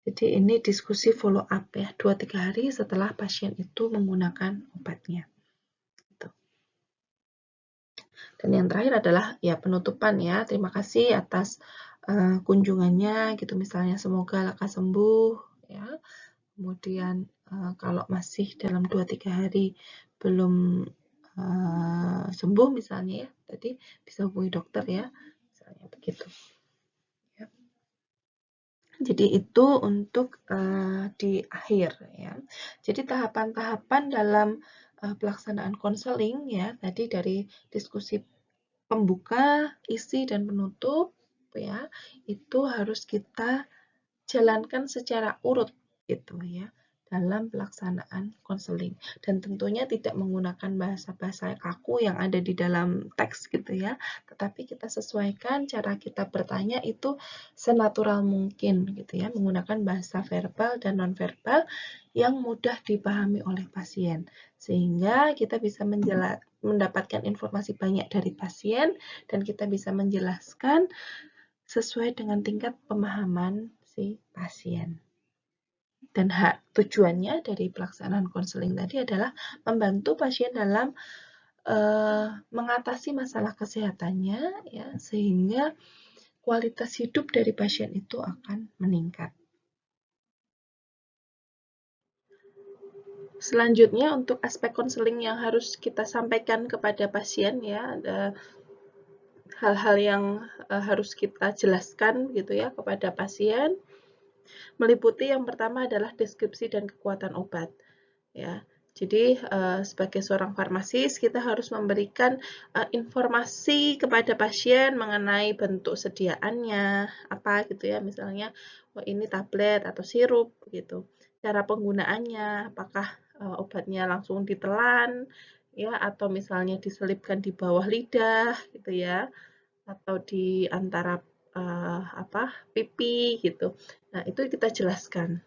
Jadi ini diskusi follow up ya, 2-3 hari setelah pasien itu menggunakan obatnya. Gitu. Dan yang terakhir adalah ya penutupan ya. Terima kasih atas kunjungannya gitu misalnya, semoga lekas sembuh ya. Kemudian kalau masih dalam 2-3 hari belum sembuh misalnya ya, tadi bisa hubungi dokter ya, misalnya begitu. Ya. Jadi itu untuk di akhir ya. Jadi tahapan-tahapan dalam pelaksanaan konseling ya, tadi dari diskusi pembuka, isi, dan penutup ya, itu harus kita jalankan secara urut gitu ya dalam pelaksanaan konseling, dan tentunya tidak menggunakan bahasa-bahasa kaku yang ada di dalam teks gitu ya, tetapi kita sesuaikan cara kita bertanya itu senatural mungkin gitu ya, menggunakan bahasa verbal dan nonverbal yang mudah dipahami oleh pasien, sehingga kita bisa mendapatkan informasi banyak dari pasien dan kita bisa menjelaskan sesuai dengan tingkat pemahaman si pasien. Dan tujuannya dari pelaksanaan konseling tadi adalah membantu pasien dalam mengatasi masalah kesehatannya ya, sehingga kualitas hidup dari pasien itu akan meningkat. Selanjutnya untuk aspek konseling yang harus kita sampaikan kepada pasien ya, ada hal-hal yang harus kita jelaskan gitu ya kepada pasien. Meliputi yang pertama adalah deskripsi dan kekuatan obat. Ya, jadi sebagai seorang farmasis kita harus memberikan informasi kepada pasien mengenai bentuk sediaannya, apa gitu ya, misalnya oh, ini tablet atau sirup gitu. Cara penggunaannya, apakah obatnya langsung ditelan ya atau misalnya diselipkan di bawah lidah gitu ya, atau di antara pipi gitu. Nah, itu kita jelaskan.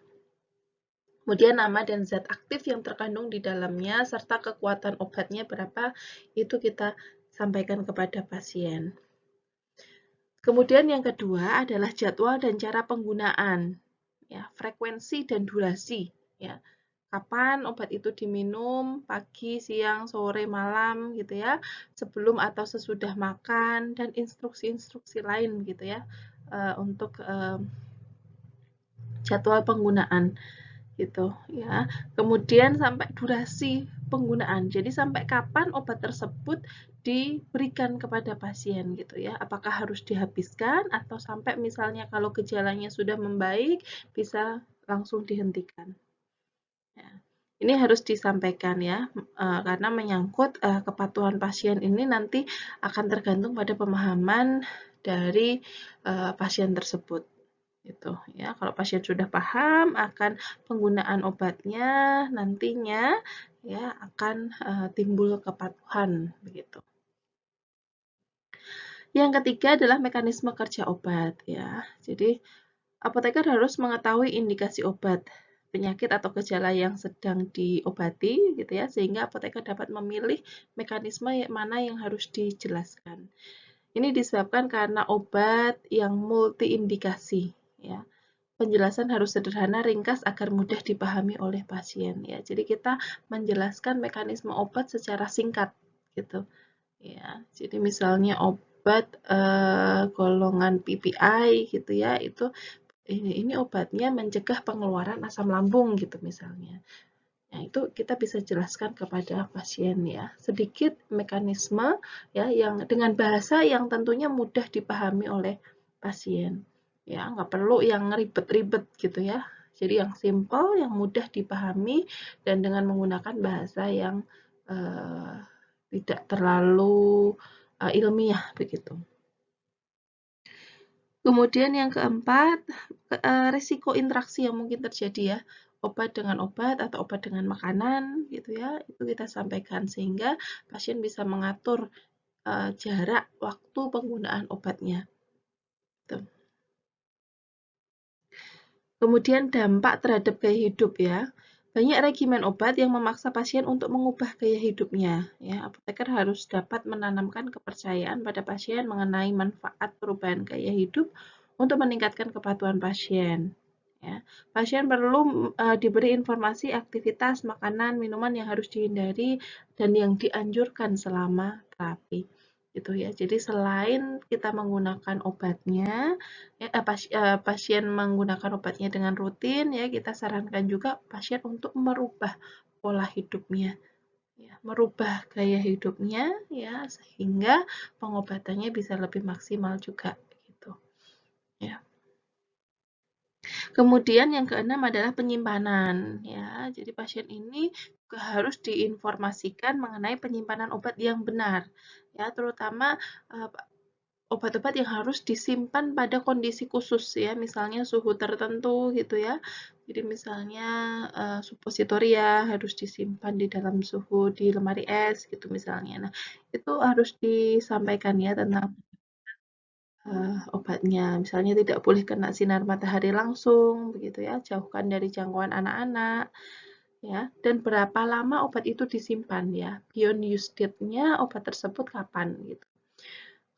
Kemudian nama dan zat aktif yang terkandung di dalamnya serta kekuatan obatnya berapa itu kita sampaikan kepada pasien. Kemudian yang kedua adalah jadwal dan cara penggunaan, ya, frekuensi dan durasi, ya. Kapan obat itu diminum, pagi, siang, sore, malam gitu ya, sebelum atau sesudah makan, dan instruksi-instruksi lain gitu ya untuk jadwal penggunaan gitu ya. Kemudian sampai durasi penggunaan. Jadi sampai kapan obat tersebut diberikan kepada pasien gitu ya. Apakah harus dihabiskan atau sampai misalnya kalau gejalanya sudah membaik bisa langsung dihentikan. Ya. Ini harus disampaikan ya, karena menyangkut kepatuhan pasien ini nanti akan tergantung pada pemahaman dari pasien tersebut. Gitu ya. Kalau pasien sudah paham akan penggunaan obatnya, nantinya ya akan timbul kepatuhan begitu. Yang ketiga adalah mekanisme kerja obat ya. Jadi apoteker harus mengetahui indikasi obat, penyakit atau gejala yang sedang diobati gitu ya, sehingga apoteker dapat memilih mekanisme mana yang harus dijelaskan. Ini disebabkan karena obat yang multi indikasi ya. Penjelasan harus sederhana, ringkas agar mudah dipahami oleh pasien ya. Jadi kita menjelaskan mekanisme obat secara singkat gitu ya. Jadi misalnya obat golongan PPI gitu ya, itu ini obatnya mencegah pengeluaran asam lambung gitu misalnya. Nah, itu kita bisa jelaskan kepada pasien ya. Sedikit mekanisme ya yang dengan bahasa yang tentunya mudah dipahami oleh pasien. Ya, nggak perlu yang ribet-ribet gitu ya. Jadi yang simple, yang mudah dipahami dan dengan menggunakan bahasa yang tidak terlalu ilmiah begitu. Kemudian yang keempat, risiko interaksi yang mungkin terjadi ya, obat dengan obat atau obat dengan makanan gitu ya, itu kita sampaikan sehingga pasien bisa mengatur jarak waktu penggunaan obatnya. Tuh. Kemudian dampak terhadap gaya hidup ya. Banyak regimen obat yang memaksa pasien untuk mengubah gaya hidupnya. Ya, apoteker harus dapat menanamkan kepercayaan pada pasien mengenai manfaat perubahan gaya hidup untuk meningkatkan kepatuhan pasien. Ya, pasien perlu diberi informasi aktivitas, makanan, minuman yang harus dihindari dan yang dianjurkan selama terapi. Gitu ya. Jadi selain kita menggunakan obatnya, ya, pasien menggunakan obatnya dengan rutin, ya kita sarankan juga pasien untuk merubah pola hidupnya, ya, merubah gaya hidupnya, ya sehingga pengobatannya bisa lebih maksimal juga, gitu. Ya. Kemudian yang keenam adalah penyimpanan, ya. Jadi pasien ini juga harus diinformasikan mengenai penyimpanan obat yang benar, ya, terutama obat-obat yang harus disimpan pada kondisi khusus ya, misalnya suhu tertentu gitu ya. Jadi misalnya suppositoria harus disimpan di dalam suhu di lemari es gitu misalnya. Nah, itu harus disampaikan ya tentang obatnya. Misalnya tidak boleh kena sinar matahari langsung begitu ya, jauhkan dari jangkauan anak-anak ya. Dan berapa lama obat itu disimpan ya. Beyond use date-nya obat tersebut kapan gitu.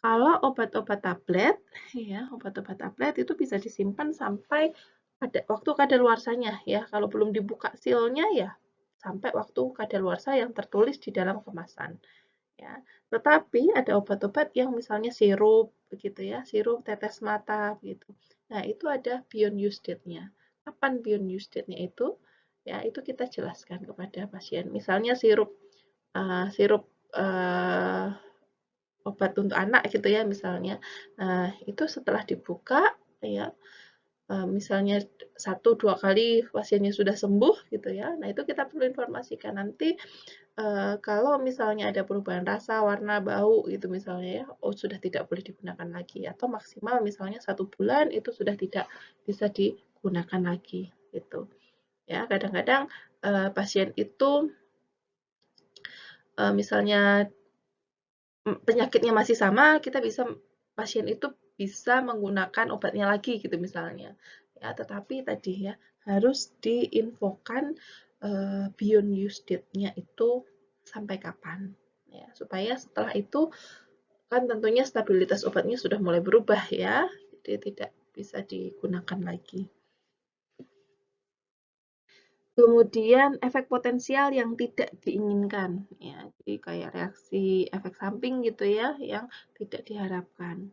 Kalau obat-obat tablet, ya, obat-obat tablet itu bisa disimpan sampai pada waktu kadaluarsanya ya. Kalau belum dibuka sealnya ya sampai waktu kadaluarsa yang tertulis di dalam kemasan. Ya. Tetapi ada obat-obat yang misalnya sirup begitu ya, sirup tetes mata begitu. Nah, itu ada beyond use date-nya. Kapan beyond use date-nya itu? Ya, itu kita jelaskan kepada pasien. Misalnya sirup sirup obat untuk anak gitu ya misalnya. Nah, itu setelah dibuka ya misalnya 1-2 kali pasiennya sudah sembuh gitu ya. Nah, itu kita perlu informasikan nanti kalau misalnya ada perubahan rasa, warna, bau gitu misalnya ya, oh sudah tidak boleh digunakan lagi atau maksimal misalnya 1 bulan itu sudah tidak bisa digunakan lagi gitu. Ya, kadang-kadang pasien itu misalnya penyakitnya masih sama, kita bisa pasien itu bisa menggunakan obatnya lagi gitu misalnya. Ya, tetapi tadi ya harus diinfokan beyond use date-nya itu sampai kapan ya, supaya setelah itu kan tentunya stabilitas obatnya sudah mulai berubah ya, jadi tidak bisa digunakan lagi. Kemudian efek potensial yang tidak diinginkan ya, jadi kayak reaksi efek samping gitu ya yang tidak diharapkan.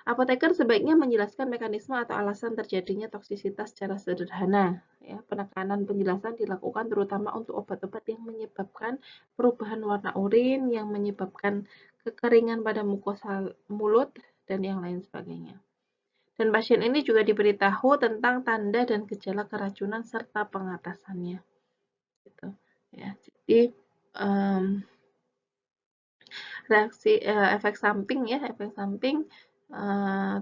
Apoteker sebaiknya menjelaskan mekanisme atau alasan terjadinya toksisitas secara sederhana. Ya, penekanan penjelasan dilakukan terutama untuk obat-obat yang menyebabkan perubahan warna urin, yang menyebabkan kekeringan pada mukosa mulut, dan yang lain sebagainya. Dan pasien ini juga diberitahu tentang tanda dan gejala keracunan serta pengatasannya. Gitu. ya. Jadi reaksi efek samping ya, efek samping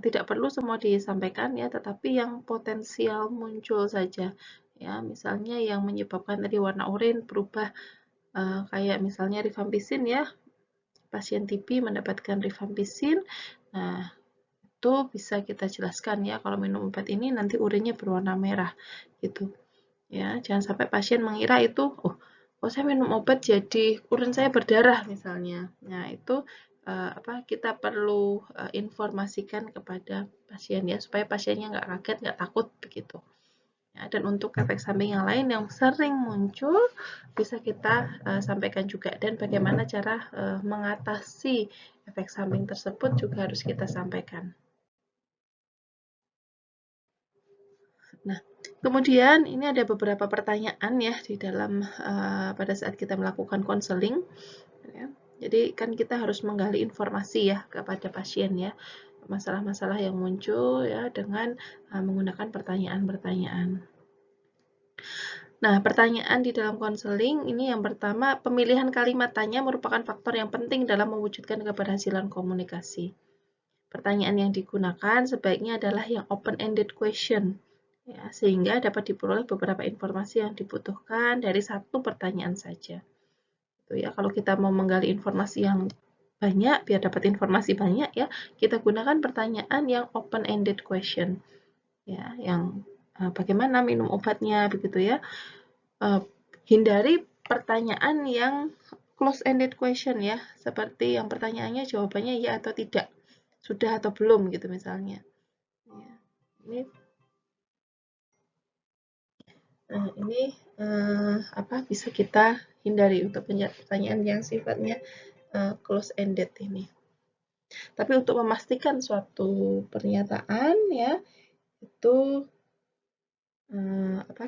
tidak perlu semua disampaikan ya, tetapi yang potensial muncul saja ya. Misalnya yang menyebabkan tadi warna oranye berubah kayak misalnya rifampicin ya, pasien TB mendapatkan rifampicin. Nah, itu bisa kita jelaskan ya, kalau minum obat ini nanti urinnya berwarna merah gitu. Ya, jangan sampai pasien mengira itu, oh saya minum obat jadi urin saya berdarah misalnya. Nah, itu kita perlu informasikan kepada pasien ya, supaya pasiennya nggak kaget, nggak takut begitu. Ya, dan untuk efek samping yang lain yang sering muncul bisa kita sampaikan juga, dan bagaimana cara mengatasi efek samping tersebut juga harus kita sampaikan. Nah, kemudian ini ada beberapa pertanyaan ya di dalam pada saat kita melakukan konseling. Ya. Jadi kan kita harus menggali informasi ya kepada pasien ya, masalah-masalah yang muncul ya dengan menggunakan pertanyaan-pertanyaan. Nah, pertanyaan di dalam konseling ini yang pertama, pemilihan kalimat tanya merupakan faktor yang penting dalam mewujudkan keberhasilan komunikasi. Pertanyaan yang digunakan sebaiknya adalah yang open-ended question, ya, sehingga dapat diperoleh beberapa informasi yang dibutuhkan dari satu pertanyaan saja. Itu ya, kalau kita mau menggali informasi yang banyak, biar dapat informasi banyak ya, kita gunakan pertanyaan yang open-ended question, ya, yang bagaimana minum obatnya begitu ya. Hindari pertanyaan yang close-ended question ya, seperti yang pertanyaannya jawabannya ya atau tidak, sudah atau belum gitu misalnya. Ya, ini bisa kita hindari untuk pertanyaan yang sifatnya close-ended ini. Tapi untuk memastikan suatu pernyataan ya, itu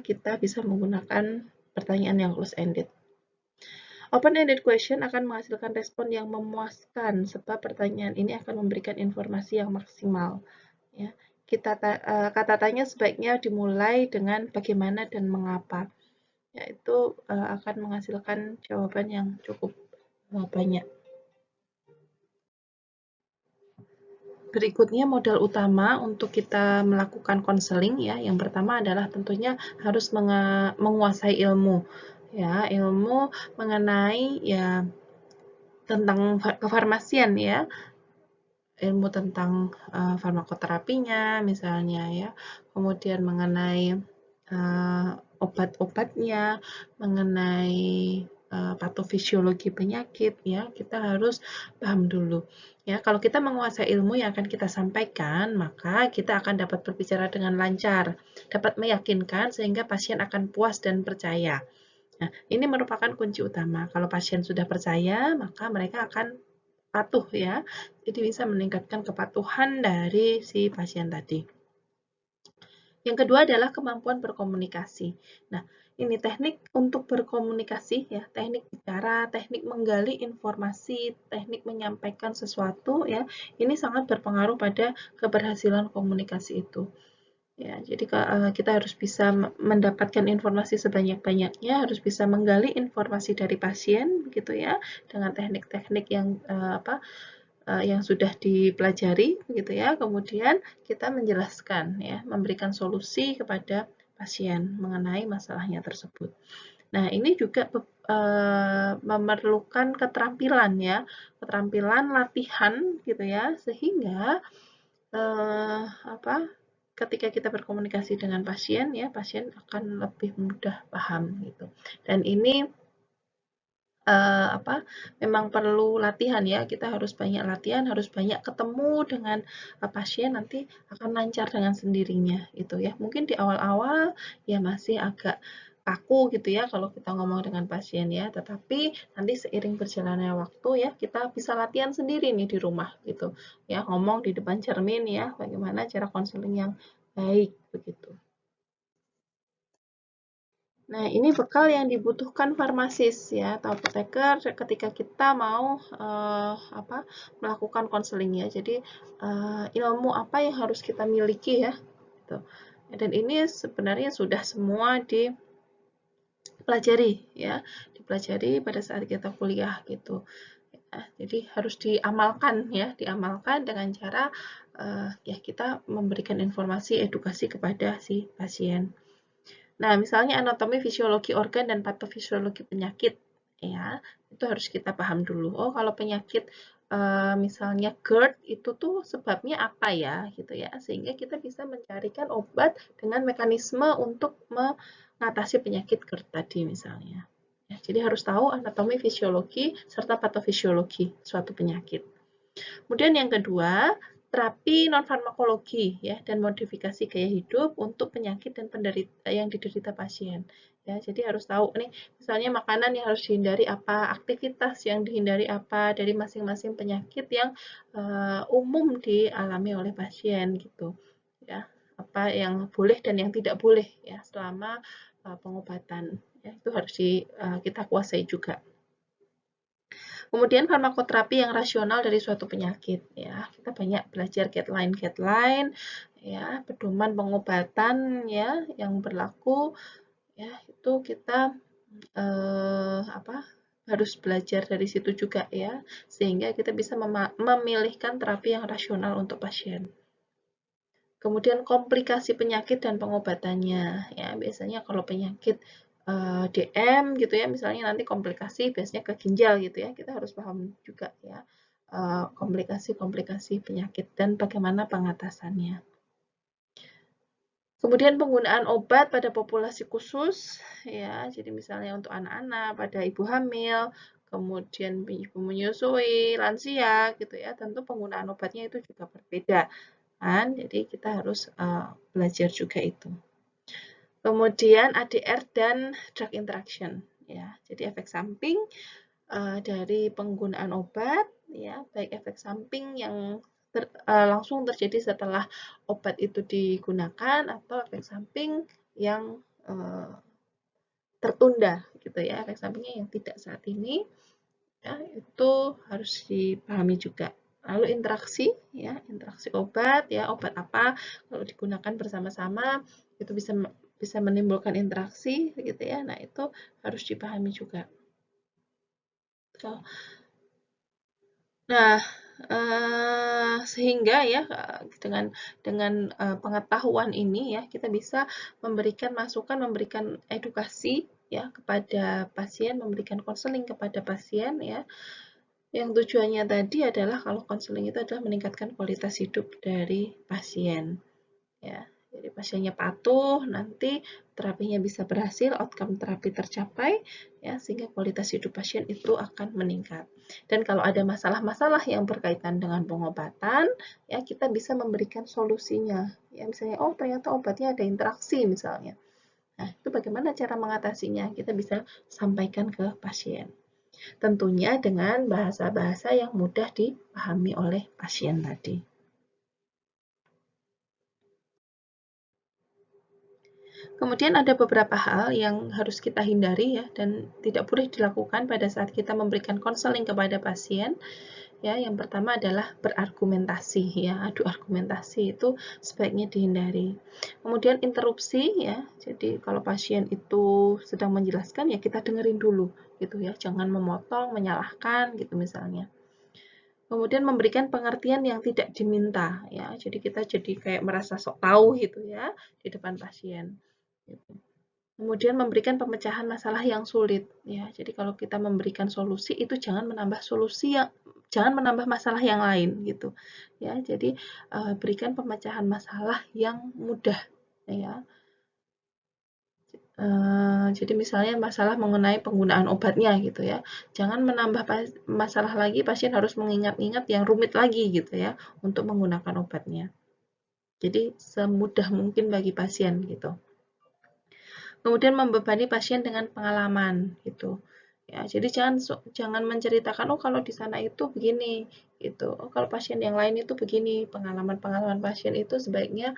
kita bisa menggunakan pertanyaan yang close-ended. Open-ended question akan menghasilkan respon yang memuaskan sebab pertanyaan ini akan memberikan informasi yang maksimal. Ya, kata tanya sebaiknya dimulai dengan bagaimana dan mengapa. Yaitu akan menghasilkan jawaban yang cukup banyak. Berikutnya modal utama untuk kita melakukan konseling ya. Yang pertama adalah tentunya harus menguasai ilmu. Ya, ilmu mengenai ya tentang kefarmasian ya. Ilmu tentang farmakoterapinya misalnya ya. Kemudian mengenai obat-obatnya, mengenai patofisiologi penyakit ya, kita harus paham dulu. Ya, kalau kita menguasai ilmu yang akan kita sampaikan, maka kita akan dapat berbicara dengan lancar, dapat meyakinkan sehingga pasien akan puas dan percaya. Nah, ini merupakan kunci utama. Kalau pasien sudah percaya, maka mereka akan patuh ya. Jadi bisa meningkatkan kepatuhan dari si pasien tadi. Yang kedua adalah kemampuan berkomunikasi. Nah, ini teknik untuk berkomunikasi ya, teknik bicara, teknik menggali informasi, teknik menyampaikan sesuatu ya. Ini sangat berpengaruh pada keberhasilan komunikasi itu. Ya, jadi kita harus bisa mendapatkan informasi sebanyak-banyaknya, harus bisa menggali informasi dari pasien begitu ya, dengan teknik-teknik yang sudah dipelajari gitu ya. Kemudian kita menjelaskan ya, memberikan solusi kepada pasien mengenai masalahnya tersebut. Nah, ini juga memerlukan keterampilan ya, keterampilan latihan gitu ya, sehingga ketika kita berkomunikasi dengan pasien ya, pasien akan lebih mudah paham gitu. Dan ini memang perlu latihan ya, kita harus banyak latihan, harus banyak ketemu dengan pasien, nanti akan lancar dengan sendirinya gitu ya. Mungkin di awal-awal ya masih agak kaku gitu ya kalau kita ngomong dengan pasien ya, tetapi nanti seiring berjalannya waktu ya, kita bisa latihan sendiri nih di rumah gitu ya, ngomong di depan cermin ya, bagaimana cara konseling yang baik begitu. Nah, ini bekal yang dibutuhkan farmasis ya atau apoteker ketika kita mau melakukan konseling ya. Jadi ilmu apa yang harus kita miliki ya. Gitu. Dan ini sebenarnya sudah semua dipelajari ya, pelajari pada saat kita kuliah gitu. Jadi harus diamalkan ya, diamalkan dengan cara ya kita memberikan informasi edukasi kepada si pasien. Nah, misalnya anatomi fisiologi organ dan patofisiologi penyakit ya, itu harus kita paham dulu. Oh, kalau penyakit misalnya GERD itu tuh sebabnya apa ya gitu ya, sehingga kita bisa mencarikan obat dengan mekanisme untuk mengatasi penyakit GERD tadi misalnya. Ya, jadi harus tahu anatomi fisiologi serta patofisiologi suatu penyakit. Kemudian yang kedua, terapi non-farmakologi ya dan modifikasi gaya hidup untuk penyakit dan penderita yang diderita pasien. Ya, jadi harus tahu nih, misalnya makanan yang harus dihindari apa, aktivitas yang dihindari apa dari masing-masing penyakit yang umum dialami oleh pasien gitu. Ya, apa yang boleh dan yang tidak boleh ya selama pengobatan. Ya, itu harus kita kuasai juga. Kemudian farmakoterapi yang rasional dari suatu penyakit ya. Kita banyak belajar guideline ya, pedoman pengobatan ya yang berlaku ya, itu kita harus belajar dari situ juga ya, sehingga kita bisa memilihkan terapi yang rasional untuk pasien. Kemudian komplikasi penyakit dan pengobatannya ya, biasanya kalau penyakit DM gitu ya, misalnya nanti komplikasi biasanya ke ginjal gitu ya, kita harus paham juga ya komplikasi-komplikasi penyakit dan bagaimana pengatasannya. Kemudian penggunaan obat pada populasi khusus ya, jadi misalnya untuk anak-anak, pada ibu hamil, kemudian ibu menyusui, lansia gitu ya, tentu penggunaan obatnya itu juga berbeda kan, jadi kita harus belajar juga itu. Kemudian ADR dan drug interaction ya, jadi efek samping dari penggunaan obat ya, baik efek samping yang langsung terjadi setelah obat itu digunakan atau efek samping yang tertunda gitu ya, efek sampingnya yang tidak saat ini ya, itu harus dipahami juga. Lalu interaksi ya, interaksi obat ya, obat apa kalau digunakan bersama-sama itu bisa menimbulkan interaksi gitu ya. Nah, itu harus dipahami juga. Nah, sehingga ya dengan pengetahuan ini ya kita bisa memberikan masukan, memberikan edukasi ya kepada pasien, memberikan konseling kepada pasien ya. Yang tujuannya tadi adalah kalau konseling itu adalah meningkatkan kualitas hidup dari pasien ya. Jadi pasiennya patuh, nanti terapinya bisa berhasil, outcome terapi tercapai ya, sehingga kualitas hidup pasien itu akan meningkat. Dan kalau ada masalah-masalah yang berkaitan dengan pengobatan, ya kita bisa memberikan solusinya. Ya misalnya, oh ternyata obatnya ada interaksi misalnya. Nah, itu bagaimana cara mengatasinya? Kita bisa sampaikan ke pasien. Tentunya dengan bahasa-bahasa yang mudah dipahami oleh pasien tadi. Kemudian ada beberapa hal yang harus kita hindari ya dan tidak boleh dilakukan pada saat kita memberikan konseling kepada pasien. Ya, yang pertama adalah berargumentasi ya. Adu argumentasi itu sebaiknya dihindari. Kemudian interupsi ya. Jadi kalau pasien itu sedang menjelaskan ya kita dengerin dulu gitu ya. Jangan memotong, menyalahkan gitu misalnya. Kemudian memberikan pengertian yang tidak diminta ya. Jadi kita jadi kayak merasa sok tahu gitu ya di depan pasien. Gitu. Kemudian memberikan pemecahan masalah yang sulit ya. Jadi kalau kita memberikan solusi itu jangan menambah masalah yang lain gitu. Ya, jadi berikan pemecahan masalah yang mudah ya. Jadi misalnya masalah mengenai penggunaan obatnya gitu ya. Jangan menambah masalah lagi, pasien harus mengingat-ingat yang rumit lagi gitu ya untuk menggunakan obatnya. Jadi semudah mungkin bagi pasien gitu. Kemudian membebani pasien dengan pengalaman gitu. Ya, jadi jangan menceritakan oh kalau di sana itu begini gitu. Oh kalau pasien yang lain itu begini. Pengalaman-pengalaman pasien itu sebaiknya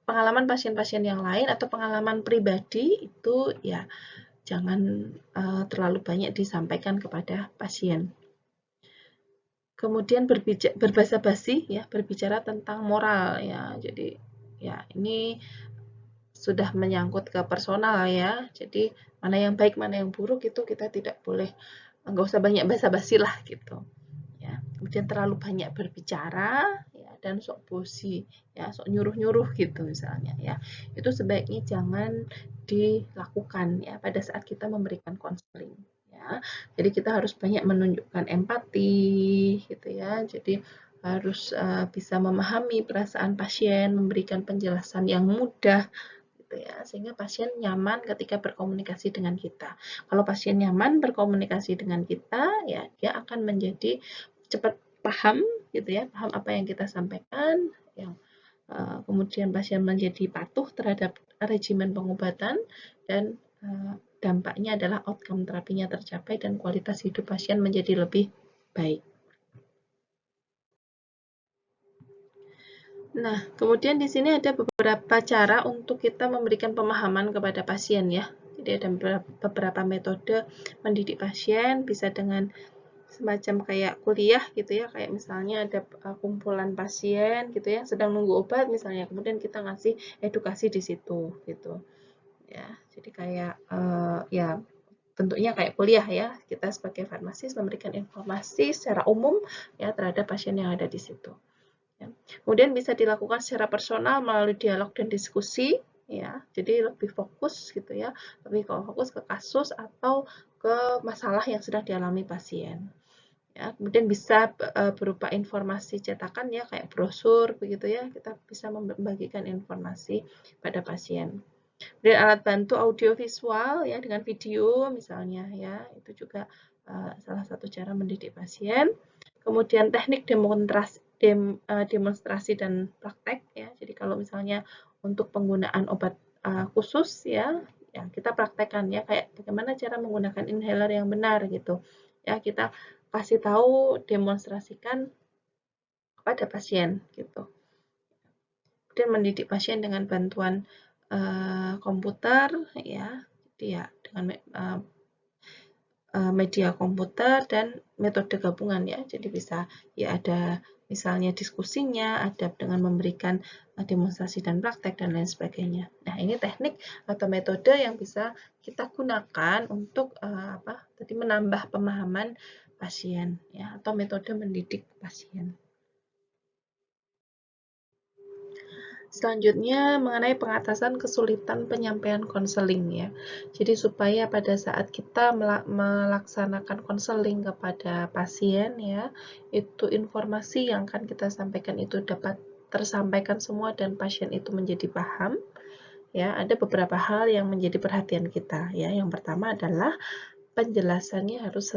pengalaman pasien-pasien yang lain atau pengalaman pribadi itu ya jangan terlalu banyak disampaikan kepada pasien. Kemudian berbasa-basi ya, berbicara tentang moral ya. Jadi ya ini sudah menyangkut ke personal ya. Jadi mana yang baik, mana yang buruk itu kita tidak boleh, nggak usah banyak basa-basi lah gitu. Ya. Kemudian terlalu banyak berbicara ya, dan sok bosi ya, sok nyuruh-nyuruh gitu misalnya ya. Itu sebaiknya jangan dilakukan ya pada saat kita memberikan konseling ya. Jadi kita harus banyak menunjukkan empati gitu ya. Jadi harus bisa memahami perasaan pasien, memberikan penjelasan yang mudah gitu ya, sehingga pasien nyaman ketika berkomunikasi dengan kita. Kalau pasien nyaman berkomunikasi dengan kita, ya dia akan menjadi cepat paham gitu ya, paham apa yang kita sampaikan, yang kemudian pasien menjadi patuh terhadap regimen pengobatan, dan dampaknya adalah outcome terapinya tercapai dan kualitas hidup pasien menjadi lebih baik. Nah, kemudian di sini ada beberapa cara untuk kita memberikan pemahaman kepada pasien ya. Jadi ada beberapa metode mendidik pasien, bisa dengan semacam kayak kuliah gitu ya, kayak misalnya ada kumpulan pasien gitu ya, sedang nunggu obat misalnya, kemudian kita ngasih edukasi di situ gitu. Ya, jadi kayak ya bentuknya kayak kuliah ya, kita sebagai farmasis memberikan informasi secara umum ya terhadap pasien yang ada di situ. Ya. Kemudian bisa dilakukan secara personal melalui dialog dan diskusi, ya. Jadi lebih fokus gitu ya, lebih fokus ke kasus atau ke masalah yang sedang dialami pasien. Ya, kemudian bisa berupa informasi cetakan ya, kayak brosur begitu ya, kita bisa membagikan informasi pada pasien. Dan alat bantu audio visual ya, dengan video misalnya ya, itu juga salah satu cara mendidik pasien. Kemudian teknik demonstrasi dan praktek ya. Jadi kalau misalnya untuk penggunaan obat khusus ya, ya kita praktekkan ya, kayak bagaimana cara menggunakan inhaler yang benar gitu. Ya, kita kasih tahu, demonstrasikan kepada pasien gitu. Kemudian mendidik pasien dengan bantuan komputer ya. Jadi ya dengan media komputer dan metode gabungan ya. Jadi bisa ya ada misalnya diskusinya, ada dengan memberikan demonstrasi dan praktek dan lain sebagainya. Nah, ini teknik atau metode yang bisa kita gunakan untuk tadi menambah pemahaman pasien ya, atau metode mendidik pasien. Selanjutnya mengenai pengatasan kesulitan penyampaian konseling ya. Jadi supaya pada saat kita melaksanakan konseling kepada pasien ya, itu informasi yang akan kita sampaikan itu dapat tersampaikan semua dan pasien itu menjadi paham. Ya, ada beberapa hal yang menjadi perhatian kita ya. Yang pertama adalah penjelasannya harus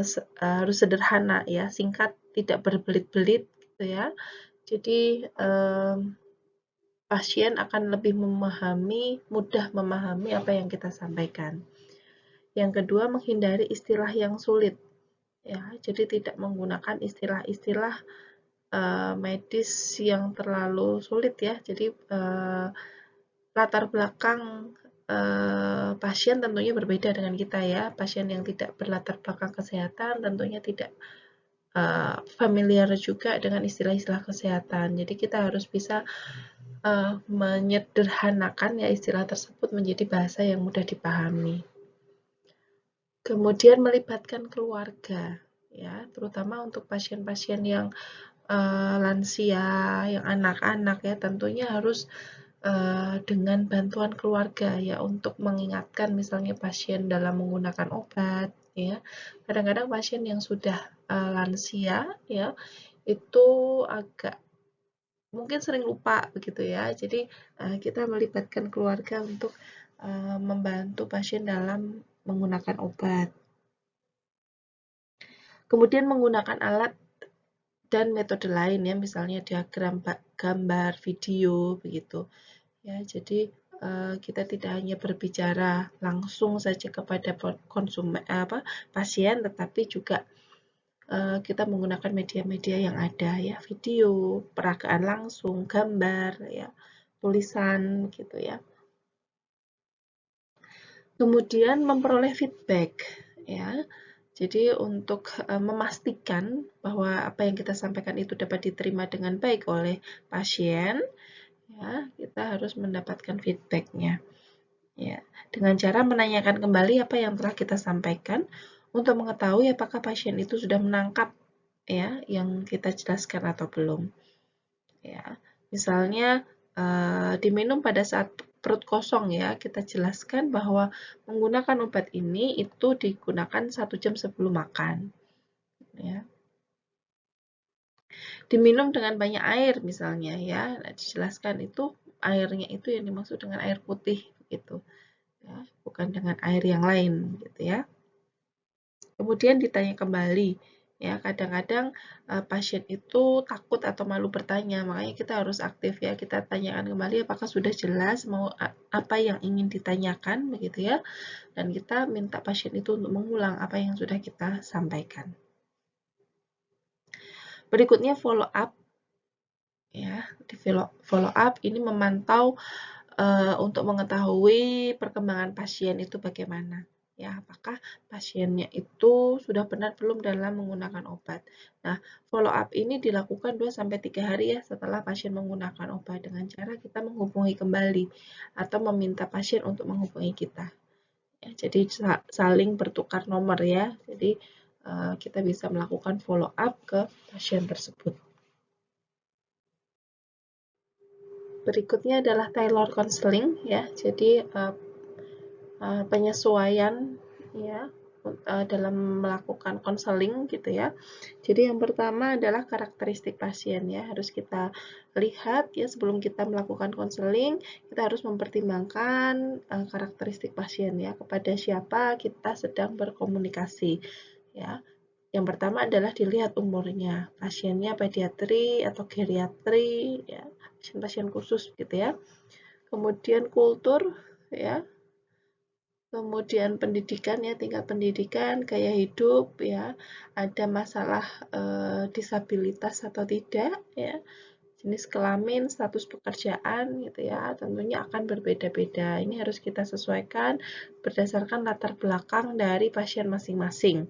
sederhana ya, singkat, tidak berbelit-belit gitu ya. Jadi pasien akan lebih mudah memahami apa yang kita sampaikan. Yang kedua, menghindari istilah yang sulit. Ya, jadi tidak menggunakan istilah-istilah medis yang terlalu sulit ya. Jadi latar belakang pasien tentunya berbeda dengan kita ya. Pasien yang tidak berlatar belakang kesehatan tentunya tidak familiar juga dengan istilah-istilah kesehatan. Jadi kita harus bisa menyederhanakan ya istilah tersebut menjadi bahasa yang mudah dipahami. Kemudian melibatkan keluarga, ya, terutama untuk pasien-pasien yang lansia, yang anak-anak ya, tentunya harus dengan bantuan keluarga ya, untuk mengingatkan misalnya pasien dalam menggunakan obat ya. Kadang-kadang pasien yang sudah lansia ya, itu agak mungkin sering lupa begitu ya. Jadi kita melibatkan keluarga untuk membantu pasien dalam menggunakan obat. Kemudian menggunakan alat dan metode lain ya, misalnya diagram, gambar, video begitu. Ya, jadi kita tidak hanya berbicara langsung saja kepada konsumen pasien, tetapi juga kita menggunakan media-media yang ada ya, video, peragaan langsung, gambar ya, tulisan gitu ya. Kemudian memperoleh feedback ya. Jadi untuk memastikan bahwa apa yang kita sampaikan itu dapat diterima dengan baik oleh pasien ya, kita harus mendapatkan feedbacknya. Ya, dengan cara menanyakan kembali apa yang telah kita sampaikan untuk mengetahui apakah pasien itu sudah menangkap ya yang kita jelaskan atau belum. Ya, misalnya diminum pada saat perut kosong ya, kita jelaskan bahwa menggunakan obat ini itu digunakan 1 jam sebelum makan. Ya. Diminum dengan banyak air misalnya ya, nah, dijelaskan itu airnya itu yang dimaksud dengan air putih gitu ya, bukan dengan air yang lain gitu ya. Kemudian ditanya kembali ya, kadang-kadang pasien itu takut atau malu bertanya, makanya kita harus aktif ya, kita tanyakan kembali apakah sudah jelas mau apa yang ingin ditanyakan begitu ya, dan kita minta pasien itu untuk mengulang apa yang sudah kita sampaikan. Berikutnya follow up ya, di follow up ini memantau untuk mengetahui perkembangan pasien itu bagaimana. Ya, apakah pasiennya itu sudah benar belum dalam menggunakan obat. Nah, follow up ini dilakukan 2-3 hari ya setelah pasien menggunakan obat dengan cara kita menghubungi kembali atau meminta pasien untuk menghubungi kita. Ya, jadi saling bertukar nomor ya. Jadi kita bisa melakukan follow up ke pasien tersebut. Berikutnya adalah Tailor Counseling ya. Jadi penyesuaian ya dalam melakukan konseling gitu ya. Jadi yang pertama adalah karakteristik pasien ya, harus kita lihat ya sebelum kita melakukan konseling, kita harus mempertimbangkan karakteristik pasien ya, kepada siapa kita sedang berkomunikasi ya. Yang pertama adalah dilihat umurnya, pasiennya pediatri atau geriatri ya, pasien-pasien khusus gitu ya. Kemudian kultur ya, kemudian pendidikan ya, tingkat pendidikan, gaya hidup ya, ada masalah disabilitas atau tidak ya, jenis kelamin, status pekerjaan gitu ya, tentunya akan berbeda-beda. Ini harus kita sesuaikan berdasarkan latar belakang dari pasien masing-masing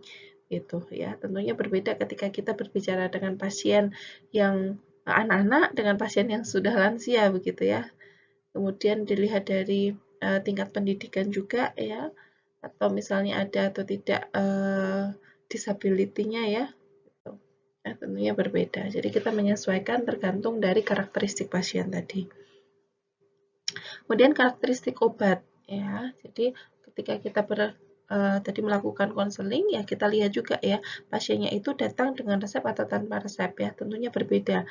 gitu ya. Tentunya berbeda ketika kita berbicara dengan pasien yang anak-anak dengan pasien yang sudah lansia begitu ya. Kemudian dilihat dari tingkat pendidikan juga ya, atau misalnya ada atau tidak disability-nya ya, gitu. Nah, tentunya berbeda. Jadi kita menyesuaikan tergantung dari karakteristik pasien tadi. Kemudian karakteristik obat ya. Jadi ketika kita tadi melakukan konseling ya, kita lihat juga ya pasiennya itu datang dengan resep atau tanpa resep ya, tentunya berbeda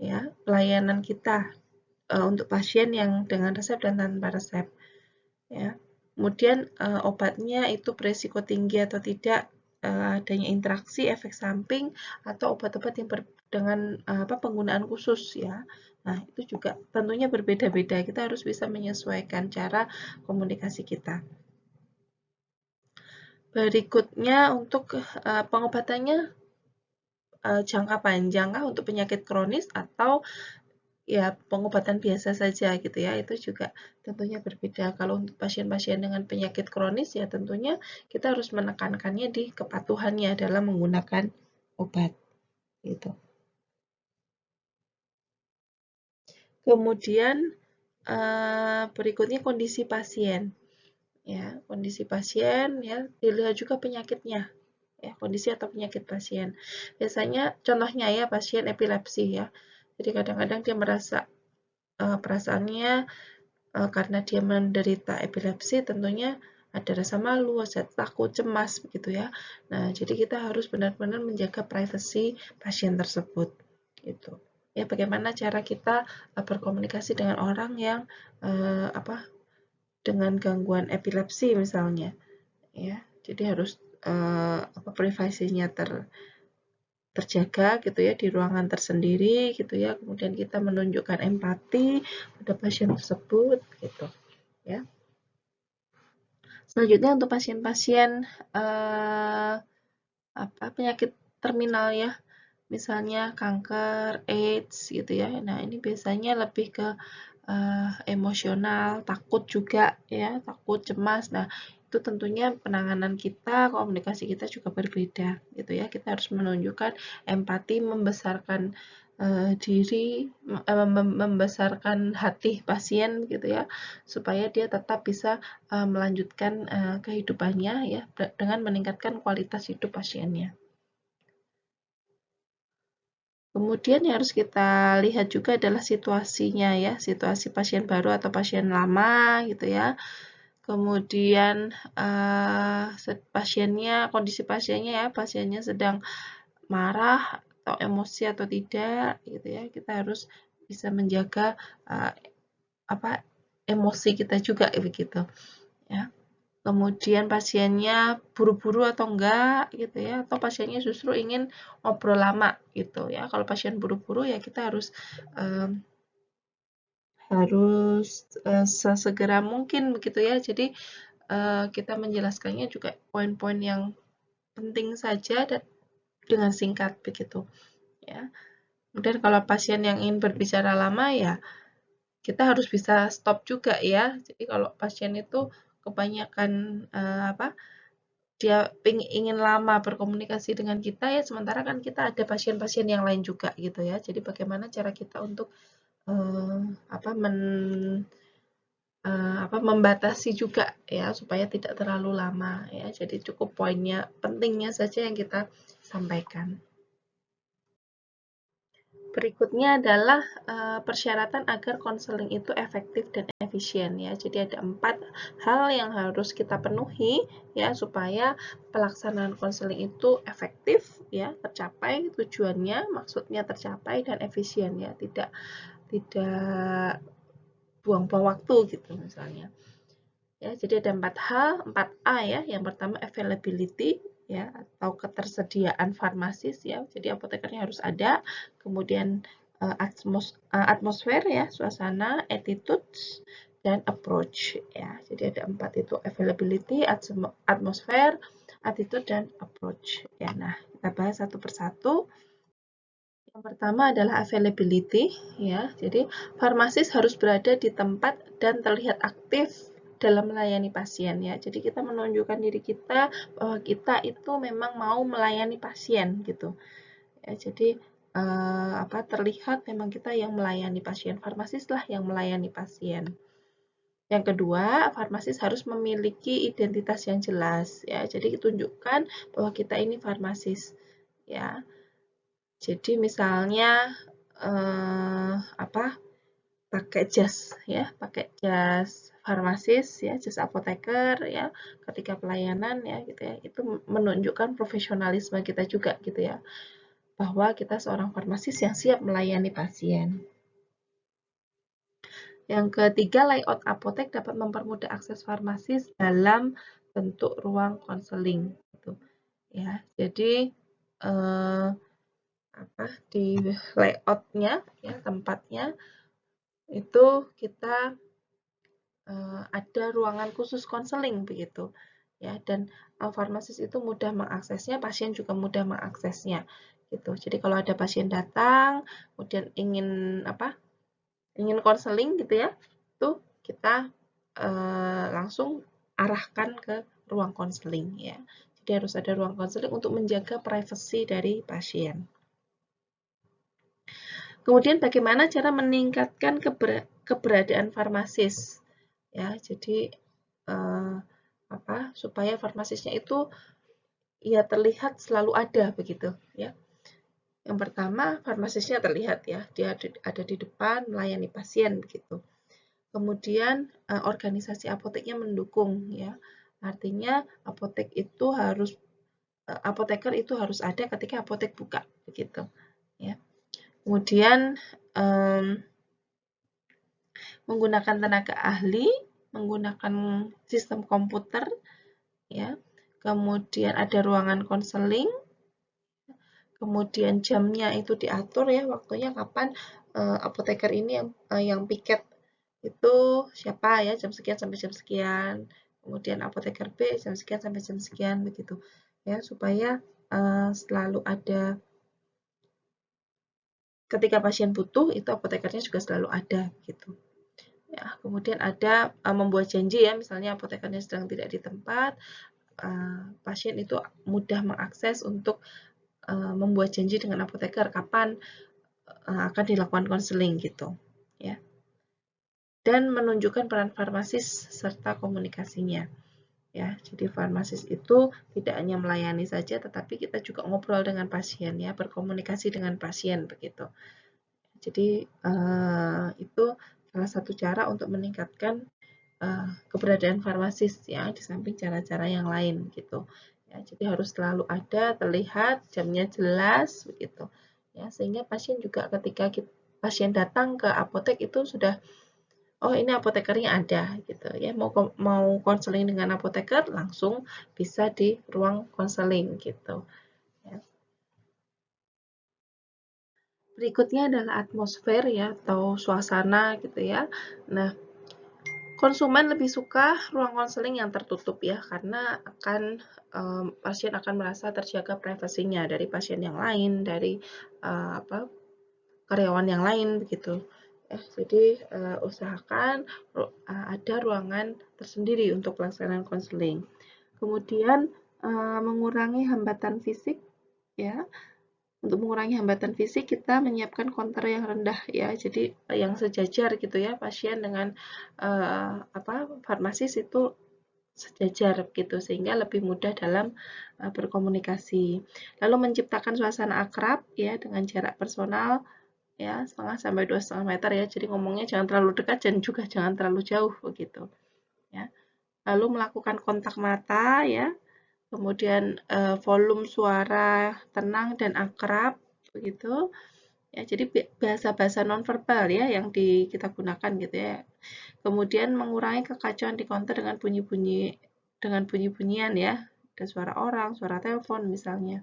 ya pelayanan kita untuk pasien yang dengan resep dan tanpa resep ya. Kemudian obatnya itu beresiko tinggi atau tidak, adanya interaksi, efek samping atau obat-obat yang dengan penggunaan khusus ya. Nah, itu juga tentunya berbeda-beda. Kita harus bisa menyesuaikan cara komunikasi kita. Berikutnya untuk pengobatannya jangka panjang untuk penyakit kronis atau ya pengobatan biasa saja gitu ya, itu juga tentunya berbeda. Kalau untuk pasien-pasien dengan penyakit kronis ya tentunya kita harus menekankannya di kepatuhannya dalam menggunakan obat gitu. Kemudian berikutnya kondisi pasien ya, kondisi pasien ya, dilihat juga penyakitnya ya, kondisi atau penyakit pasien. Biasanya contohnya ya pasien epilepsi ya, jadi kadang-kadang dia merasa perasaannya karena dia menderita epilepsi, tentunya ada rasa malu, rasa takut, cemas begitu ya. Nah, jadi kita harus benar-benar menjaga privasi pasien tersebut gitu. Ya, bagaimana cara kita berkomunikasi dengan orang yang dengan gangguan epilepsi misalnya ya. Jadi harus privasinya terjaga gitu ya, di ruangan tersendiri gitu ya. Kemudian kita menunjukkan empati pada pasien tersebut gitu ya. Selanjutnya untuk pasien-pasien penyakit terminal ya, misalnya kanker, AIDS gitu ya. Nah, ini biasanya lebih ke emosional, takut juga ya, takut, cemas. Nah, itu tentunya penanganan kita, komunikasi kita juga berbeda gitu ya. Kita harus menunjukkan empati, membesarkan diri, membesarkan hati pasien gitu ya, supaya dia tetap bisa melanjutkan kehidupannya ya dengan meningkatkan kualitas hidup pasiennya. Kemudian yang harus kita lihat juga adalah situasinya ya, situasi pasien baru atau pasien lama gitu ya. Kemudian kondisi pasiennya ya, pasiennya sedang marah atau emosi atau tidak gitu ya. Kita harus bisa menjaga emosi kita juga begitu ya. Kemudian pasiennya buru-buru atau enggak gitu ya, atau pasiennya justru ingin ngobrol lama gitu ya. Kalau pasien buru-buru ya kita harus sesegera mungkin begitu ya. Jadi kita menjelaskannya juga poin-poin yang penting saja dan dengan singkat begitu ya. Kemudian kalau pasien yang ingin berbicara lama ya kita harus bisa stop juga ya. Jadi kalau pasien itu kebanyakan dia ingin lama berkomunikasi dengan kita ya, sementara kan kita ada pasien-pasien yang lain juga gitu ya. Jadi bagaimana cara kita untuk membatasi juga ya supaya tidak terlalu lama ya. Jadi cukup poinnya pentingnya saja yang kita sampaikan. Berikutnya adalah persyaratan agar konseling itu efektif dan efisien ya. Jadi ada 4 hal yang harus kita penuhi ya supaya pelaksanaan konseling itu efektif ya, tercapai tujuannya, maksudnya tercapai dan efisien ya, tidak buang-buang waktu gitu misalnya. Ya, jadi ada 4 hal, 4A ya. Yang pertama availability ya atau ketersediaan farmasis ya. Jadi apotekernya harus ada. Kemudian atmosfer ya, suasana, attitude dan approach ya. Jadi ada 4 itu availability, atmosfer, attitude dan approach ya. Nah, kita bahas satu persatu. Yang pertama adalah availability ya. Jadi farmasis harus berada di tempat dan terlihat aktif dalam melayani pasien ya. Jadi kita menunjukkan diri kita bahwa kita itu memang mau melayani pasien gitu. Ya, jadi terlihat memang kita yang melayani pasien, farmasis lah yang melayani pasien. Yang kedua, farmasis harus memiliki identitas yang jelas ya. Jadi tunjukkan bahwa kita ini farmasis ya. Jadi misalnya pakai jas ya, pakai jas farmasis ya, jas apoteker ya, ketika pelayanan ya gitu ya. Itu menunjukkan profesionalisme kita juga gitu ya. Bahwa kita seorang farmasis yang siap melayani pasien. Yang ketiga, layout apotek dapat mempermudah akses farmasis dalam bentuk ruang konseling gitu. Ya, jadi di layoutnya ya, tempatnya itu kita ada ruangan khusus konseling begitu ya, dan farmasis itu mudah mengaksesnya, pasien juga mudah mengaksesnya gitu. Jadi kalau ada pasien datang kemudian ingin konseling gitu ya, itu kita langsung arahkan ke ruang konseling ya. Jadi harus ada ruang konseling untuk menjaga privasi dari pasien. Kemudian bagaimana cara meningkatkan keberadaan farmasis? Ya, jadi supaya farmasisnya itu ya terlihat selalu ada begitu ya. Yang pertama, farmasisnya terlihat ya, dia ada di depan melayani pasien begitu. Kemudian organisasi apoteknya mendukung ya. Artinya apoteker itu harus ada ketika apotek buka begitu ya. Kemudian menggunakan tenaga ahli, menggunakan sistem komputer ya. Kemudian ada ruangan konseling. Kemudian jamnya itu diatur ya, waktunya kapan apoteker ini yang piket itu siapa ya, jam sekian sampai jam sekian. Kemudian apoteker B jam sekian sampai jam sekian begitu. Ya, supaya selalu ada ketika pasien butuh itu apotekernya juga selalu ada gitu. Ya, kemudian ada membuat janji ya, misalnya apotekernya sedang tidak di tempat, pasien itu mudah mengakses untuk membuat janji dengan apoteker kapan akan dilakukan konseling gitu ya. Dan menunjukkan peran farmasis serta komunikasinya. Ya, jadi farmasis itu tidak hanya melayani saja, tetapi kita juga ngobrol dengan pasien ya, berkomunikasi dengan pasien begitu. Jadi itu salah satu cara untuk meningkatkan keberadaan farmasis ya, di samping cara-cara yang lain gitu. Ya, jadi harus selalu ada, terlihat, jamnya jelas begitu. Ya, sehingga pasien juga ketika pasien datang ke apotek itu sudah, oh ini apotekernya ada gitu ya, mau konseling dengan apoteker langsung bisa di ruang konseling gitu ya. Berikutnya adalah atmosfer ya, atau suasana gitu ya. Nah, konsumen lebih suka ruang konseling yang tertutup ya, karena pasien akan merasa terjaga privasinya dari pasien yang lain, dari karyawan yang lain begitu. Ya, jadi usahakan ada ruangan tersendiri untuk pelaksanaan konseling. Kemudian mengurangi hambatan fisik ya. Untuk mengurangi hambatan fisik, kita menyiapkan counter yang rendah ya, jadi yang sejajar gitu ya, pasien dengan farmasis itu sejajar gitu, sehingga lebih mudah dalam berkomunikasi. Lalu menciptakan suasana akrab ya, dengan jarak personal ya, 1,5 sampai 2,5 meter ya, jadi ngomongnya jangan terlalu dekat dan juga jangan terlalu jauh begitu ya. Lalu melakukan kontak mata ya, kemudian volume suara tenang dan akrab begitu ya, jadi bahasa-bahasa nonverbal ya yang kita gunakan gitu ya. Kemudian mengurangi kekacauan di counter dengan bunyi-bunyian ya, ada suara orang, suara telepon misalnya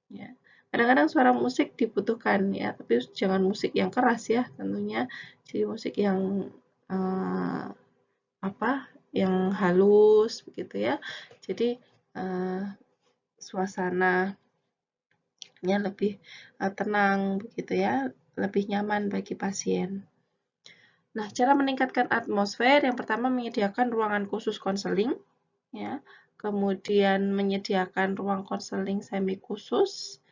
ya. Kadang-kadang suara musik dibutuhkan ya, tapi jangan musik yang keras ya tentunya, jadi musik yang eh, yang halus begitu ya, jadi eh, suasananya lebih tenang begitu ya, lebih nyaman bagi pasien. Nah, cara meningkatkan atmosfer yang pertama menyediakan ruangan khusus konseling ya, kemudian menyediakan ruang konseling semi khusus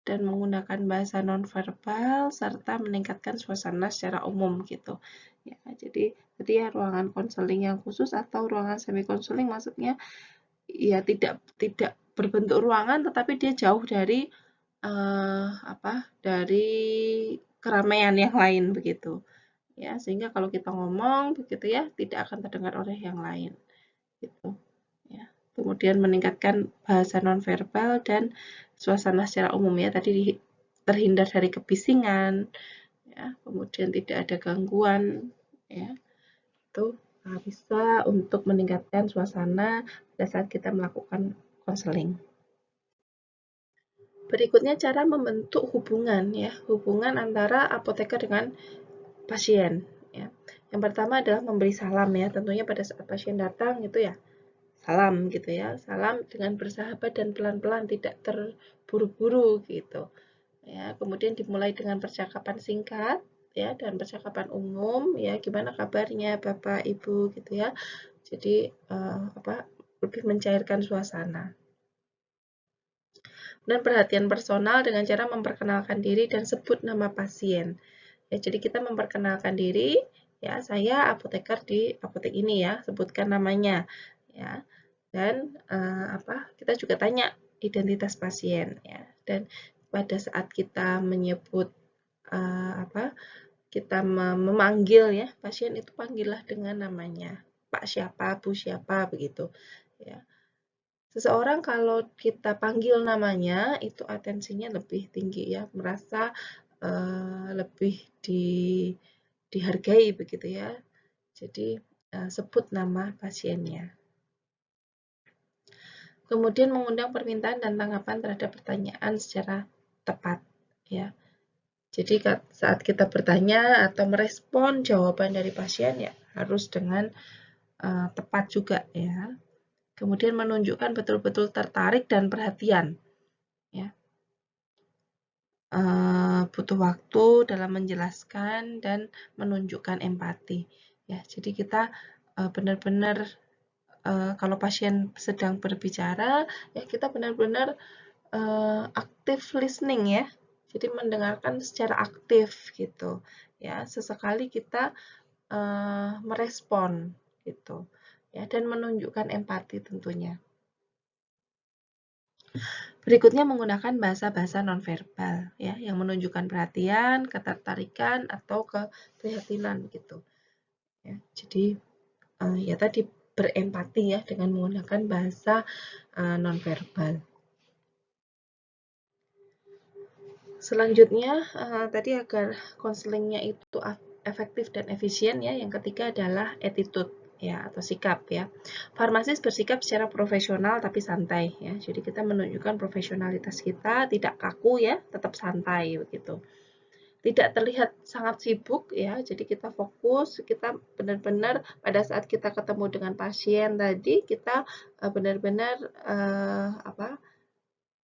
dan menggunakan bahasa nonverbal serta meningkatkan suasana secara umum gitu. Ya, jadi ya ruangan konseling yang khusus atau ruangan semi konseling maksudnya ya tidak berbentuk ruangan, tetapi dia jauh dari dari keramaian yang lain begitu ya, sehingga kalau kita ngomong begitu ya tidak akan terdengar oleh yang lain gitu ya. Kemudian meningkatkan bahasa nonverbal dan suasana secara umum ya, tadi terhindar dari kebisingan ya, kemudian tidak ada gangguan ya, itu bisa untuk meningkatkan suasana pada saat kita melakukan konseling. Berikutnya cara membentuk hubungan ya, hubungan antara apoteker dengan pasien ya. Yang pertama adalah memberi salam ya, tentunya pada saat pasien datang itu ya salam gitu ya, salam dengan bersahabat dan pelan-pelan, tidak terburu-buru gitu ya. Kemudian dimulai dengan percakapan singkat ya, dan percakapan umum ya, gimana kabarnya Bapak Ibu gitu ya, jadi lebih mencairkan suasana. Dan perhatian personal dengan cara memperkenalkan diri dan sebut nama pasien. Ya, jadi kita memperkenalkan diri, ya saya apoteker di apotek ini ya, sebutkan namanya, ya. Dan kita juga tanya identitas pasien, ya. Dan pada saat kita menyebut kita memanggil ya pasien itu, panggillah dengan namanya, Pak siapa, Bu siapa begitu, ya. Seseorang kalau kita panggil namanya itu atensinya lebih tinggi ya, merasa lebih dihargai begitu ya. Jadi sebut nama pasiennya. Kemudian mengundang permintaan dan tanggapan terhadap pertanyaan secara tepat ya. Jadi saat kita bertanya atau merespon jawaban dari pasien ya harus dengan tepat juga ya. Kemudian menunjukkan betul-betul tertarik dan perhatian ya. Butuh waktu dalam menjelaskan dan menunjukkan empati ya. Jadi kita benar-benar kalau pasien sedang berbicara ya kita benar-benar active listening ya. Jadi mendengarkan secara aktif gitu. Ya, sesekali kita merespon gitu. Ya, dan menunjukkan empati tentunya. Berikutnya menggunakan bahasa-bahasa nonverbal ya, yang menunjukkan perhatian, ketertarikan atau keprihatinan gitu. Ya, jadi ya tadi berempati ya dengan menggunakan bahasa nonverbal. Selanjutnya tadi agar konselingnya itu efektif dan efisien ya, yang ketiga adalah attitude ya atau sikap ya. Farmasis bersikap secara profesional tapi santai ya. Jadi kita menunjukkan profesionalitas kita, tidak kaku ya, tetap santai begitu. Tidak terlihat sangat sibuk ya. Jadi kita fokus, kita benar-benar pada saat kita ketemu dengan pasien tadi kita benar-benar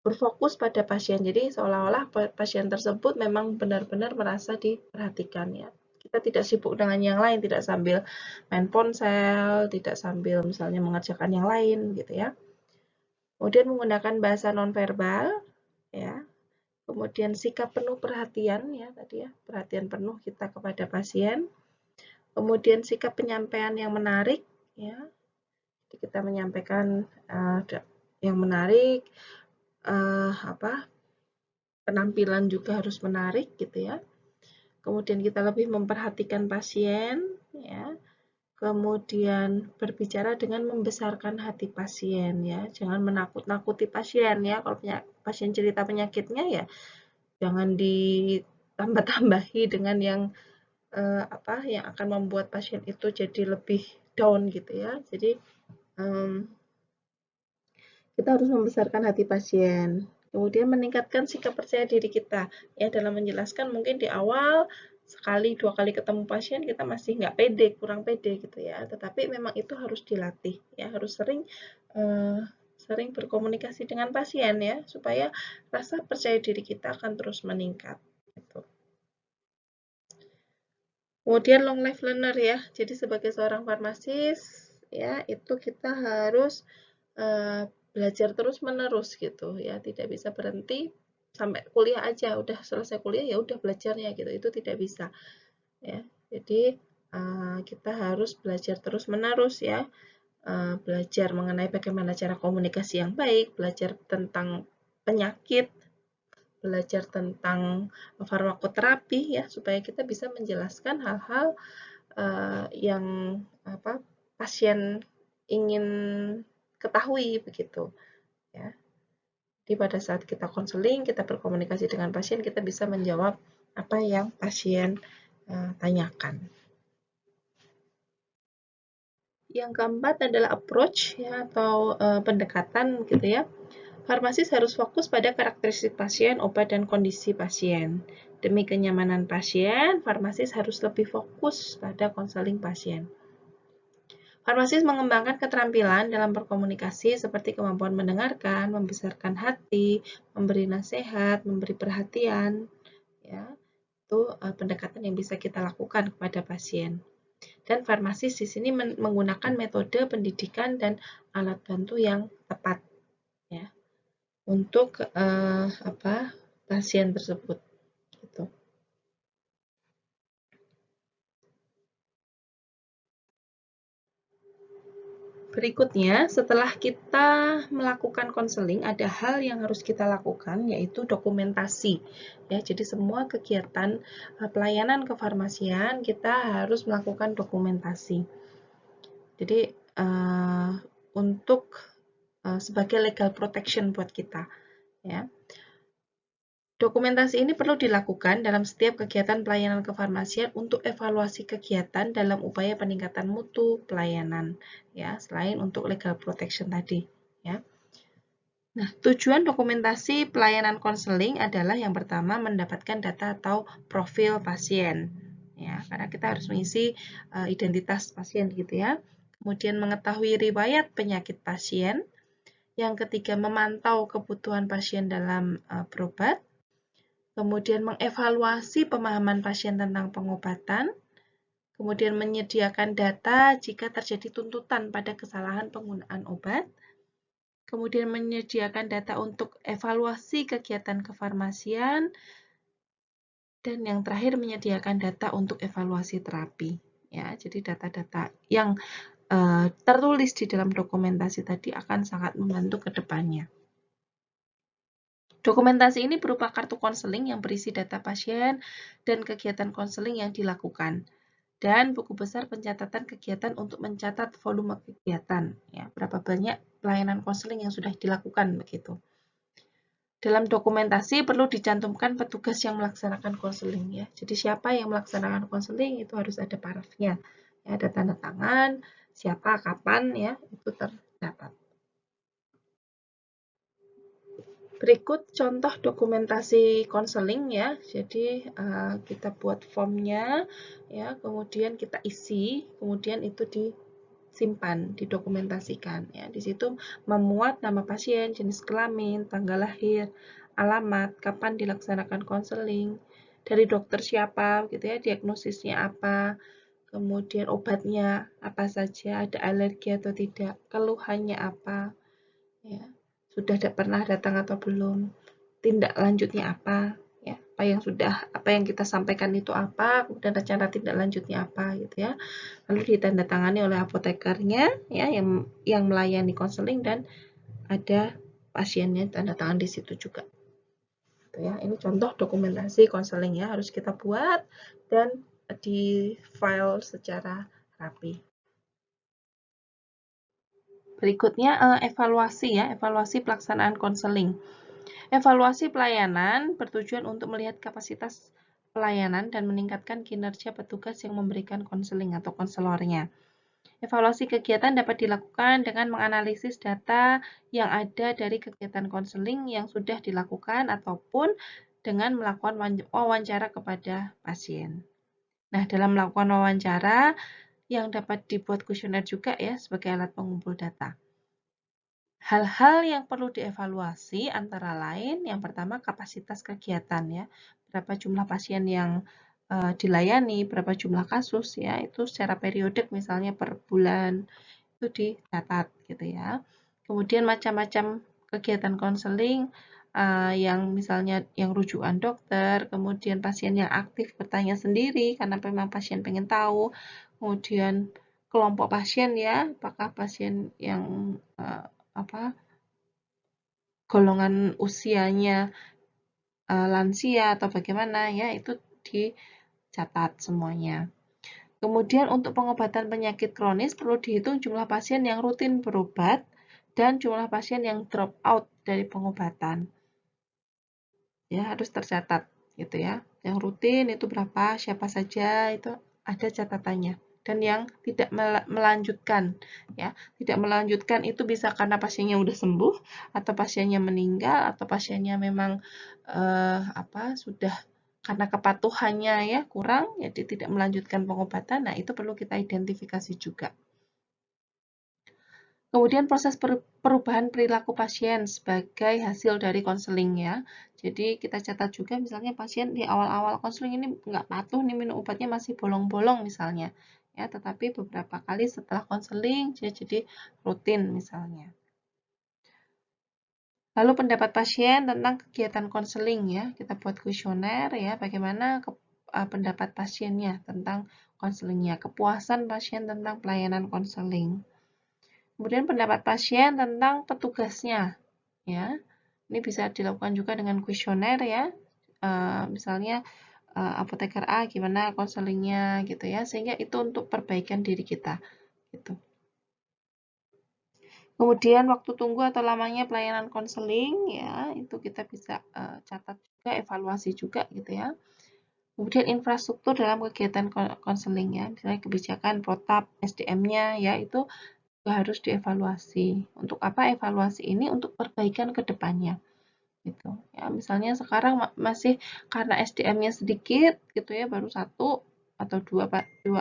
berfokus pada pasien. Jadi seolah-olah pasien tersebut memang benar-benar merasa diperhatikan ya. Kita tidak sibuk dengan yang lain, tidak sambil main ponsel, tidak sambil misalnya mengerjakan yang lain gitu ya. Kemudian menggunakan bahasa nonverbal ya. Kemudian sikap penuh perhatian ya tadi ya, perhatian penuh kita kepada pasien. Kemudian sikap penyampaian yang menarik ya. Jadi kita menyampaikan yang menarik penampilan juga harus menarik gitu ya. Kemudian kita lebih memperhatikan pasien ya. Kemudian berbicara dengan membesarkan hati pasien ya. Jangan menakut-nakuti pasien ya. Kalau pasien cerita penyakitnya ya jangan ditambah-tambahi dengan yang yang akan membuat pasien itu jadi lebih down gitu ya. Jadi kita harus membesarkan hati pasien. Kemudian meningkatkan sikap percaya diri kita ya dalam menjelaskan. Mungkin di awal sekali 2 kali ketemu pasien kita masih nggak pede, kurang pede gitu ya. Tetapi memang itu harus dilatih ya, harus sering berkomunikasi dengan pasien ya supaya rasa percaya diri kita akan terus meningkat gitu. Kemudian long life learner ya. Jadi sebagai seorang farmasis ya itu kita harus belajar terus-menerus gitu ya, tidak bisa berhenti sampai kuliah aja, udah selesai kuliah ya udah belajarnya gitu, itu tidak bisa ya. Jadi kita harus belajar terus-menerus ya, belajar mengenai bagaimana cara komunikasi yang baik, belajar tentang penyakit, belajar tentang farmakoterapi ya, supaya kita bisa menjelaskan hal-hal yang pasien ingin ketahui begitu ya. Jadi pada saat kita konseling, kita berkomunikasi dengan pasien, kita bisa menjawab apa yang pasien tanyakan. Yang keempat adalah approach ya atau pendekatan gitu ya. Farmasis harus fokus pada karakteristik pasien, obat dan kondisi pasien. Demi kenyamanan pasien, farmasis harus lebih fokus pada konseling pasien. Farmasis mengembangkan keterampilan dalam berkomunikasi seperti kemampuan mendengarkan, membesarkan hati, memberi nasihat, memberi perhatian. Ya, itu pendekatan yang bisa kita lakukan kepada pasien. Dan farmasis di sini menggunakan metode pendidikan dan alat bantu yang tepat ya untuk pasien tersebut. Gitu. Berikutnya, setelah kita melakukan konseling, ada hal yang harus kita lakukan, yaitu dokumentasi. Ya, jadi semua kegiatan pelayanan kefarmasian kita harus melakukan dokumentasi. Jadi untuk sebagai legal protection buat kita, ya. Dokumentasi ini perlu dilakukan dalam setiap kegiatan pelayanan kefarmasian untuk evaluasi kegiatan dalam upaya peningkatan mutu pelayanan, ya, selain untuk legal protection tadi, ya. Nah, tujuan dokumentasi pelayanan konseling adalah yang pertama mendapatkan data atau profil pasien, ya, karena kita harus mengisi identitas pasien gitu ya. Kemudian mengetahui riwayat penyakit pasien. Yang ketiga, memantau kebutuhan pasien dalam berobat. Kemudian mengevaluasi pemahaman pasien tentang pengobatan, kemudian menyediakan data jika terjadi tuntutan pada kesalahan penggunaan obat, kemudian menyediakan data untuk evaluasi kegiatan kefarmasian, Dan yang terakhir menyediakan data untuk evaluasi terapi. Ya, jadi data-data yang tertulis di dalam dokumentasi tadi akan sangat membantu ke depannya. Dokumentasi ini berupa kartu konseling yang berisi data pasien dan kegiatan konseling yang dilakukan. Dan buku besar pencatatan kegiatan untuk mencatat volume kegiatan. Ya, berapa banyak pelayanan konseling yang sudah dilakukan begitu. Dalam dokumentasi perlu dicantumkan petugas yang melaksanakan konseling ya. Jadi siapa yang melaksanakan konseling itu harus ada parafnya. Ya, ada tanda tangan, siapa, kapan ya, itu tercatat. Berikut contoh dokumentasi konseling ya. Jadi kita buat formnya ya, kemudian kita isi, kemudian itu disimpan, didokumentasikan ya. Di situ memuat nama pasien, jenis kelamin, tanggal lahir, alamat, kapan dilaksanakan konseling, dari dokter siapa gitu ya, diagnosisnya apa, kemudian obatnya apa saja, ada alergi atau tidak, keluhannya apa ya. Sudah pernah datang atau belum, tindak lanjutnya apa ya, apa yang kita sampaikan itu apa, kemudian rencana tindak lanjutnya apa gitu ya. Lalu ditandatangani oleh apotekernya ya, yang melayani konseling, dan ada pasiennya tanda tangan di situ juga gitu ya. Ini contoh dokumentasi konseling ya, harus kita buat dan di file secara rapi. Berikutnya evaluasi ya, evaluasi pelaksanaan konseling. Evaluasi pelayanan bertujuan untuk melihat kapasitas pelayanan dan meningkatkan kinerja petugas yang memberikan konseling atau konselornya. Evaluasi kegiatan dapat dilakukan dengan menganalisis data yang ada dari kegiatan konseling yang sudah dilakukan ataupun dengan melakukan wawancara kepada pasien. Nah, dalam melakukan wawancara yang dapat dibuat kuesioner juga ya sebagai alat pengumpul data. Hal-hal yang perlu dievaluasi antara lain yang pertama kapasitas kegiatan ya. Berapa jumlah pasien yang dilayani, berapa jumlah kasus ya, itu secara periodik misalnya per bulan itu dicatat gitu ya. Kemudian macam-macam kegiatan konseling yang misalnya yang rujukan dokter, kemudian pasien yang aktif bertanya sendiri karena memang pasien pengen tahu, kemudian kelompok pasien ya, apakah pasien yang golongan usianya lansia atau bagaimana ya, itu dicatat semuanya. Kemudian untuk pengobatan penyakit kronis perlu dihitung jumlah pasien yang rutin berobat dan jumlah pasien yang drop out dari pengobatan. Ya, harus tercatat gitu ya. Yang rutin itu berapa, siapa saja, itu ada catatannya. Dan yang tidak melanjutkan ya, tidak melanjutkan itu bisa karena pasiennya udah sembuh atau pasiennya meninggal atau pasiennya memang sudah karena kepatuhannya ya kurang, jadi tidak melanjutkan pengobatan. Nah, itu perlu kita identifikasi juga. Kemudian proses perubahan perilaku pasien sebagai hasil dari konseling ya. Jadi kita catat juga misalnya pasien di awal-awal konseling ini nggak patuh nih, minum obatnya masih bolong-bolong misalnya. Ya, tetapi beberapa kali setelah konseling dia jadi rutin misalnya. Lalu pendapat pasien tentang kegiatan konseling ya. Kita buat kuesioner ya, bagaimana pendapat pasiennya tentang konselingnya, kepuasan pasien tentang pelayanan konseling. Kemudian pendapat pasien tentang petugasnya, ya. Ini bisa dilakukan juga dengan kuesioner ya. Misalnya apoteker A gimana konselingnya gitu ya, sehingga itu untuk perbaikan diri kita gitu. Kemudian waktu tunggu atau lamanya pelayanan konseling ya, itu kita bisa catat juga, evaluasi juga gitu ya. Kemudian infrastruktur dalam kegiatan konseling ya, misalnya kebijakan, protap, SDM-nya ya, itu harus dievaluasi. Untuk apa evaluasi ini? Untuk perbaikan ke depannya. Gitu. Ya, misalnya sekarang masih karena SDM-nya sedikit gitu ya, baru satu atau dua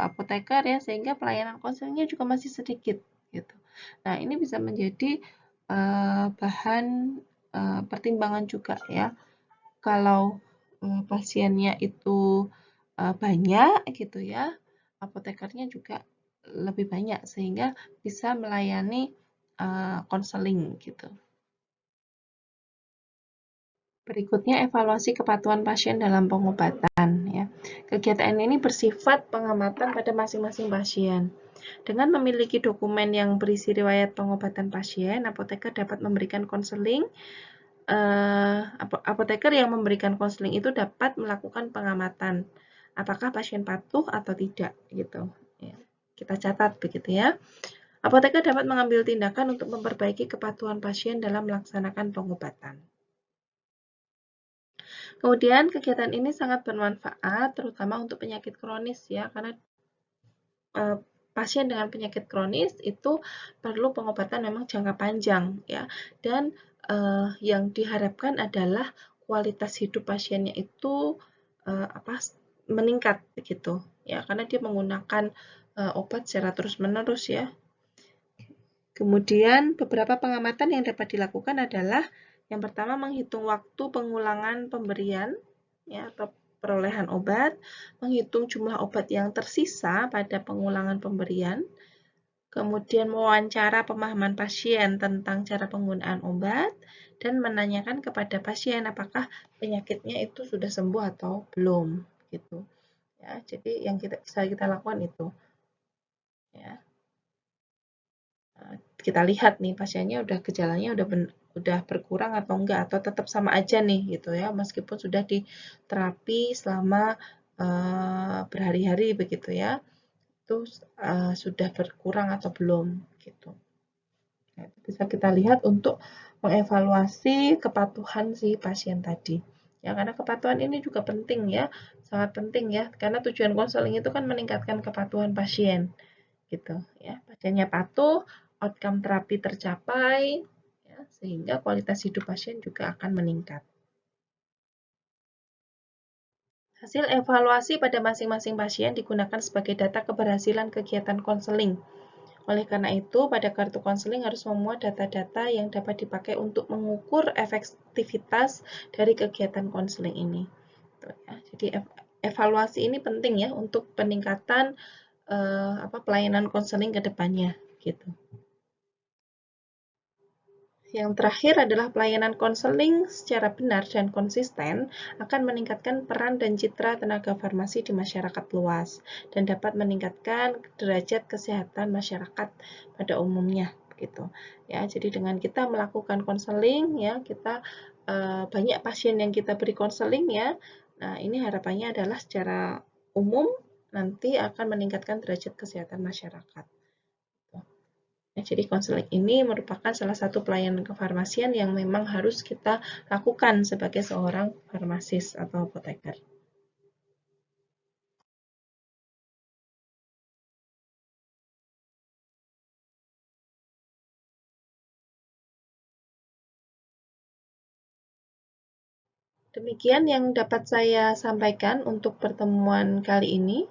apoteker ya, sehingga pelayanan konselingnya juga masih sedikit gitu. Nah, ini bisa menjadi bahan pertimbangan juga ya. Kalau pasiennya itu banyak gitu ya, apotekernya juga lebih banyak sehingga bisa melayani konseling gitu. Berikutnya, evaluasi kepatuhan pasien dalam pengobatan. Ya. Kegiatan ini bersifat pengamatan pada masing-masing pasien. Dengan memiliki dokumen yang berisi riwayat pengobatan pasien, apoteker dapat memberikan konseling. Apoteker yang memberikan konseling itu dapat melakukan pengamatan apakah pasien patuh atau tidak, gitu. Ya. Kita catat begitu ya. Apoteker dapat mengambil tindakan untuk memperbaiki kepatuhan pasien dalam melaksanakan pengobatan. Kemudian kegiatan ini sangat bermanfaat terutama untuk penyakit kronis ya, karena pasien dengan penyakit kronis itu perlu pengobatan memang jangka panjang ya, dan yang diharapkan adalah kualitas hidup pasiennya itu meningkat begitu ya, karena dia menggunakan obat secara terus-menerus ya. Kemudian beberapa pengamatan yang dapat dilakukan adalah yang pertama menghitung waktu pengulangan pemberian ya, atau perolehan obat, menghitung jumlah obat yang tersisa pada pengulangan pemberian, kemudian mewawancara pemahaman pasien tentang cara penggunaan obat, dan menanyakan kepada pasien apakah penyakitnya itu sudah sembuh atau belum gitu. Ya, jadi yang bisa kita lakukan itu. Ya. Kita lihat nih pasiennya gejalanya udah berkurang atau enggak, atau tetap sama aja nih gitu ya, meskipun sudah diterapi selama berhari-hari begitu ya, itu sudah berkurang atau belum gitu. Nah, bisa kita lihat untuk mengevaluasi kepatuhan si pasien tadi. Ya, karena kepatuhan ini juga penting ya, sangat penting ya, karena tujuan konseling itu kan meningkatkan kepatuhan pasien gitu ya. Pasiennya patuh, outcome terapi tercapai ya, sehingga kualitas hidup pasien juga akan meningkat. Hasil evaluasi pada masing-masing pasien digunakan sebagai data keberhasilan kegiatan konseling. Oleh karena itu, pada kartu konseling harus memuat data-data yang dapat dipakai untuk mengukur efektivitas dari kegiatan konseling ini. Jadi evaluasi ini penting ya untuk peningkatan pelayanan konseling ke depannya gitu. Yang terakhir adalah pelayanan konseling secara benar dan konsisten akan meningkatkan peran dan citra tenaga farmasi di masyarakat luas dan dapat meningkatkan derajat kesehatan masyarakat pada umumnya gitu. Ya, jadi dengan kita melakukan konseling ya, kita banyak pasien yang kita beri konseling ya. Nah, ini harapannya adalah secara umum nanti akan meningkatkan derajat kesehatan masyarakat. Nah, jadi konseling ini merupakan salah satu pelayanan kefarmasian yang memang harus kita lakukan sebagai seorang farmasis atau apoteker. Demikian yang dapat saya sampaikan untuk pertemuan kali ini.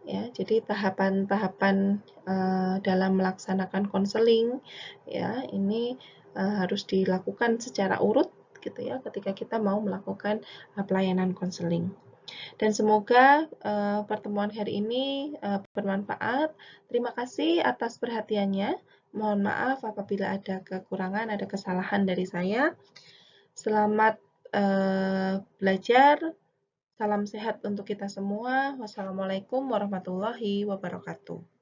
Ya, jadi tahapan-tahapan dalam melaksanakan konseling ya, ini harus dilakukan secara urut gitu ya ketika kita mau melakukan pelayanan konseling. Dan semoga pertemuan hari ini bermanfaat. Terima kasih atas perhatiannya. Mohon maaf apabila ada kekurangan, ada kesalahan dari saya. Selamat belajar. Salam sehat untuk kita semua. Wassalamualaikum warahmatullahi wabarakatuh.